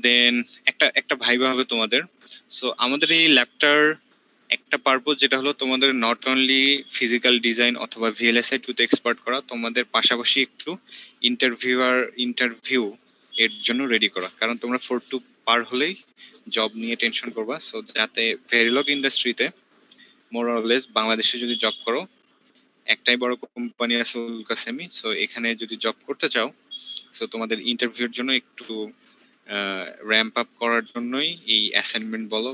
দেন একটা একটা ভাইবা হবে তোমাদের। সো আমাদের এই ল্যাবটার একটা পারপোজ যেটা হলো তোমাদের নট অনলি ফিজিক্যাল ডিজাইন অথবা ভিএলএসআই 2 তে এক্সপার্ট করা, তোমাদের পাশাপাশি একটু ইন্টারভিউ এর জন্য রেডি করা, কারণ তোমরা 4-2 পার হলেই জব নিয়ে টেনশন করবা। সো যাতে ভেরিলগ ইন্ডাস্ট্রিতে মোর অর লেস বাংলাদেশে যদি জব করো, একটাই বড় কোম্পানি আছে উল্কা সেমি, সো এখানে যদি জব করতে চাও, সো তোমাদের ইন্টারভিউর জন্য একটু র্যাম্প আপ করার জন্যই এই অ্যাসাইনমেন্ট বলো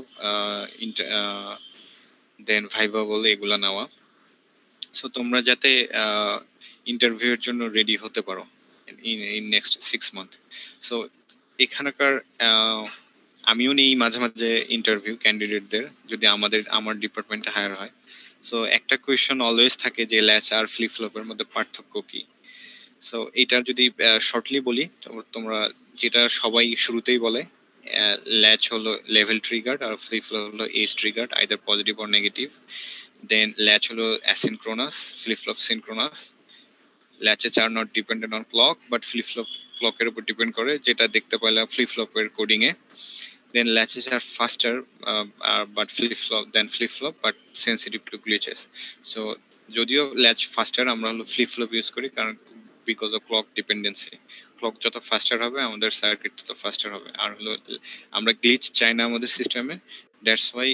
দেন ভাইবা বলো এগুলা নেওয়া। সো তোমরা যাতে ইন্টারভিউয়ের জন্য রেডি হতে পারো ইন নেক্সট 6 মান্থ। সো এখানকার আমিও নিই মাঝে মাঝে ইন্টারভিউ ক্যান্ডিডেটদের, যদি আমার ডিপার্টমেন্টে হায়ার হয়। সো একটা কোয়েশ্চেন অলওয়েজ থাকে যে ল্যাচ আর ফ্লিপ ফ্লপের মধ্যে পার্থক্য কি। সো এটা যদি শর্টলি বলি, তোমরা যেটা সবাই শুরুতেই বলে, ল্যাচ হলো লেভেল ট্রিগার্ড আর ফ্লিপ ফ্লপ হলো edge triggered, either positive or negative. Then latch হলো asynchronous, flip flop synchronous. Latches are not dependent on clock, but flip flop ক্লকের উপর ডিপেন্ড করে, যেটা দেখতে পাইলাম ফ্লিপ ফ্লপের কোডিং এ। Then latches are faster, but flip flop, but sensitive to glitches. So যদিও ল্যাচ ফাস্টার, আমরা হলো ফ্লিপ ফ্লপ ইউজ করি কারণ because of clock dependency. Clock যত ফাস্টার হবে আমাদের সার্কিট তত ফাস্টার হবে। আর হলো আমরা গ্লিচ চাই না আমাদের সিস্টেমে, that's why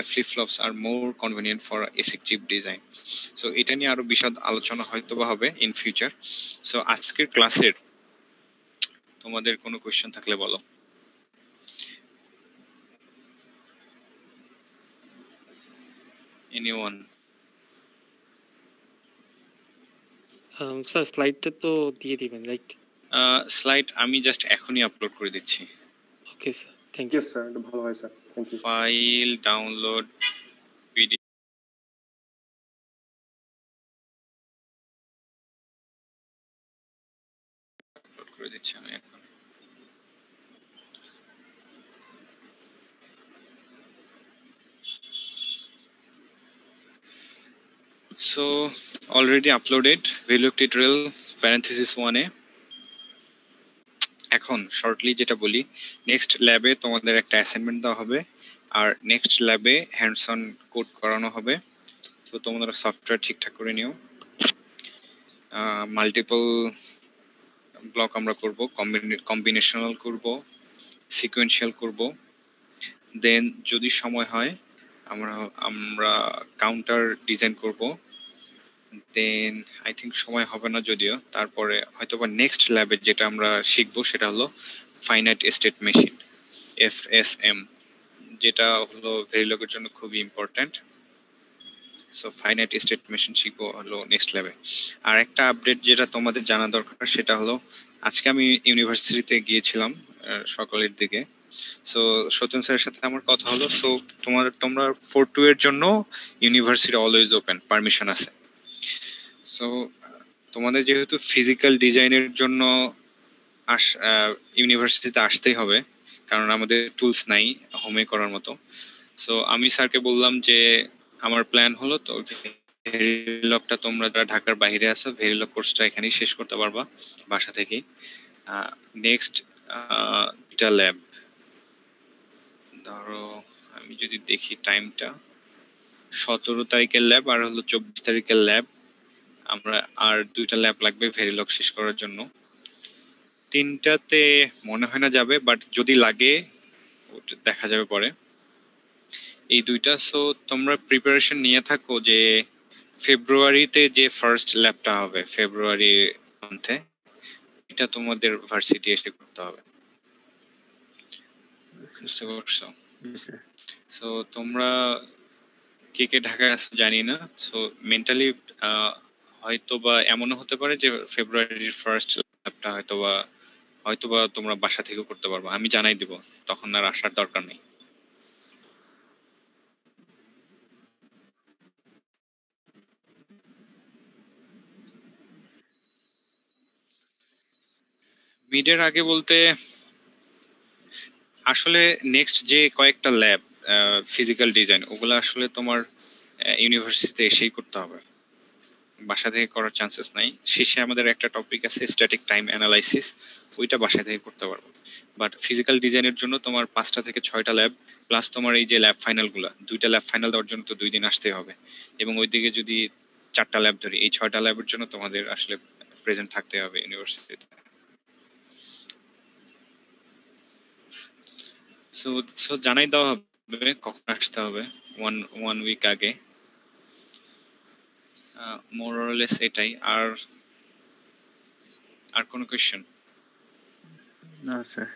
flip flops are more convenient for ASIC chip design. So এটা নিয়ে আরো বিশদ আলোচনা হয়তো বা হবে ইন ফিউচার। সো আজকের ক্লাসের তোমাদের কোনো কোয়েশ্চেন থাকলে বলো। Anyone? স্যার স্লাইডটা তো দিয়ে দিবেন, রাইট? স্লাইড আমি জাস্ট এখনই আপলোড করে দিচ্ছি। Okay sir, thank you. Yes sir, এটা ভালো হয় sir, thank you. File download PDF upload করে দিচ্ছি আমি এখন। So already uploaded VLOOKUP tutorial parenthesis 1-এ। এখন শর্টলি যেটা বলি, নেক্সট ল্যাবে তোমাদের একটা অ্যাসাইনমেন্ট দেওয়া হবে, আর নেক্সট ল্যাবে হ্যান্ডস অন কোড করানো হবে। তো তোমরা সফটওয়্যার ঠিকঠাক করে নিও। মাল্টিপল ব্লক আমরা করব, কম্বিনেশনাল করব, সিকোয়েন্সিয়াল করব। দেন যদি সময় হয় আমরা কাউন্টার ডিজাইন করব। দেন আই থিঙ্ক সময় হবে না যদিও, তারপরে হয়তোবা নেক্সট ল্যাবে যেটা আমরা শিখবো সেটা হলো ফাইনাইট স্টেট মেশিন, FSM, যেটা হলো ভেরিলগের জন্য খুবই important. So finite state machine শিখবো হলো নেক্সট ল্যাবে। আর একটা আপডেট যেটা তোমাদের জানা দরকার সেটা হলো, আজকে আমি ইউনিভার্সিটিতে গিয়েছিলাম সকালের দিকে। সো সত্যেন স্যারের সাথে আমার কথা হলো। সো তোমরা 4-2 এর জন্য ইউনিভার্সিটি অলওয়েজ ওপেন, পারমিশন আছে। সো তোমাদের যেহেতু ফিজিক্যাল ডিজাইনের জন্য ইউনিভার্সিটিতে আসতেই হবে, কারণ আমাদের টুলস নাই হোমে করার মতো। সো আমি স্যারকে বললাম যে আমার প্ল্যান হলো, তো ভেরিলগটা তোমরা যারা ঢাকার বাইরে আছো ভেরিলগ কোর্সটা এখানেই শেষ করতে পারবা বাসা থেকেই। নেক্সট দুটা ল্যাব, ধরো আমি যদি দেখি টাইমটা, 17 তারিখের ল্যাব আর হলো 24 তারিখের ল্যাব। আমরা আর দুইটা ল্যাব লাগবে ভেরিলগ শেষ করার জন্য। 3টাতে মনে হয় না যাবে, বাট যদি লাগে ওটা দেখা যাবে পরে। এই দুইটা। সো তোমরা প্রিপারেশন নিয়ে থাকো যে ফেব্রুয়ারিতে যে ফার্স্ট ল্যাবটা হবে ফেব্রুয়ারি মান্থে, এটা তোমাদের ভার্সিটি এসে করতে হবে, বুঝতে পারছো? সো তোমরা কে কে ঢাকায় আছো জানি না। সো মেন্টালি হয়তো বা এমনও হতে পারে যে ফেব্রুয়ারির ফার্স্ট ল্যাবটা হয়তোবা তোমরা বাসা থেকেও করতে পারবে, আমি জানাই দিব, তখন আর আসার দরকার নেই। মিডের আগে বলতে আসলে নেক্সট যে কয়েকটা ল্যাব ফিজিক্যাল ডিজাইন, ওগুলো আসলে তোমার ইউনিভার্সিটিতে এসেই করতে হবে, বাসা থেকে করার চান্সেস নাই। শেষে আমাদের একটা টপিক আছে স্ট্যাটিক টাইম অ্যানালাইসিস, ওইটা বাসা থেকে করতে পারবো। বাট ফিজিক্যাল ডিজাইনের জন্য তোমার 5টা থেকে 6টা ল্যাব, প্লাস তোমার এই যে ল্যাব ফাইনাল গুলা, 2টা ল্যাব ফাইনাল দেওয়ার জন্য তো 2 দিন আসতেই হবে। এবং ওইদিকে যদি 4টা ল্যাব ধরি, এই 6টা ল্যাবের জন্য তোমাদের আসলে প্রেজেন্ট থাকতে হবে ইউনিভার্সিটিতে। সো জানাই দেওয়া হবে কখন আসতে হবে, ওয়ান উইক আগে। মোর অর লেস এটাই। আর কোনো কোয়েশ্চেন? না স্যার।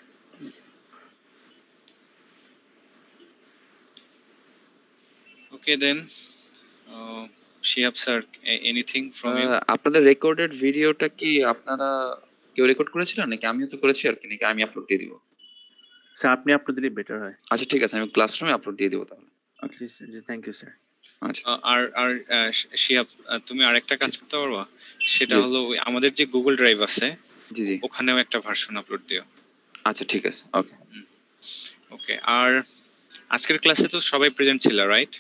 Okay then, Shihab sir, anything from you? আপনাদের রেকর্ডেড ভিডিওটা কি আপনারা কেউ রেকর্ড করেছিলেন নাকি আমিও তো করেছি আর কি, নাকি আমি আপলোড দিয়ে দিব? স্যার আপনি আপলোড দিলে বেটার হয়। আচ্ছা ঠিক আছে, আমি ক্লাসরুমে আপলোড দিয়ে দিব তাহলে। ওকে, জি থ্যাংক ইউ স্যার। আচ্ছা আর শিহাব, তুমি আরেকটা কাজ করতে পারবা, সেটা জি। হলো ওই আমাদের যে গুগল ড্রাইভ আছে জি জি, ওখানেও একটা ভার্সন আপলোড দিও। আচ্ছা ঠিক আছে, ওকে। ওকে, আর আজকের ক্লাসে তো সবাই প্রেজেন্ট ছিল, রাইট?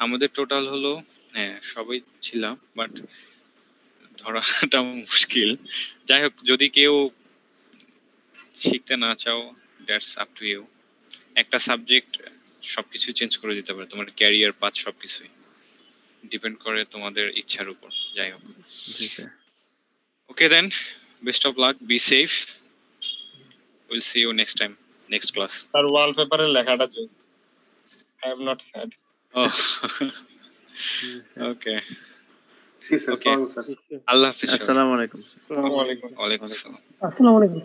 আমাদের টোটাল হলো, হ্যাঁ সবাই ছিলাম, বাট ধরাটা মুশকিল। যাই হোক, যদি কেউ শিখতে না চাও, দ্যাটস আপ টু ইউ। একটা সাবজেক্ট সবকিছু চেঞ্জ করে দিতে পারে, তোমার ক্যারিয়ার পাথ সবকিছুই ডিপেন্ড করে তোমাদের ইচ্ছার উপর। যাই হোক, ji sir. Okay then, best of luck, be safe, will see you next time, next class. তার ওয়ালপেপারের লেখাটা জোস, I am not sad. Okay, ji sir, Okay. Sir. আল্লাহ হাফিজ। আসসালামু আলাইকুম স্যার। আসসালামু আলাইকুম। ওয়ালাইকুম আসসালাম। আসসালামু আলাইকুম।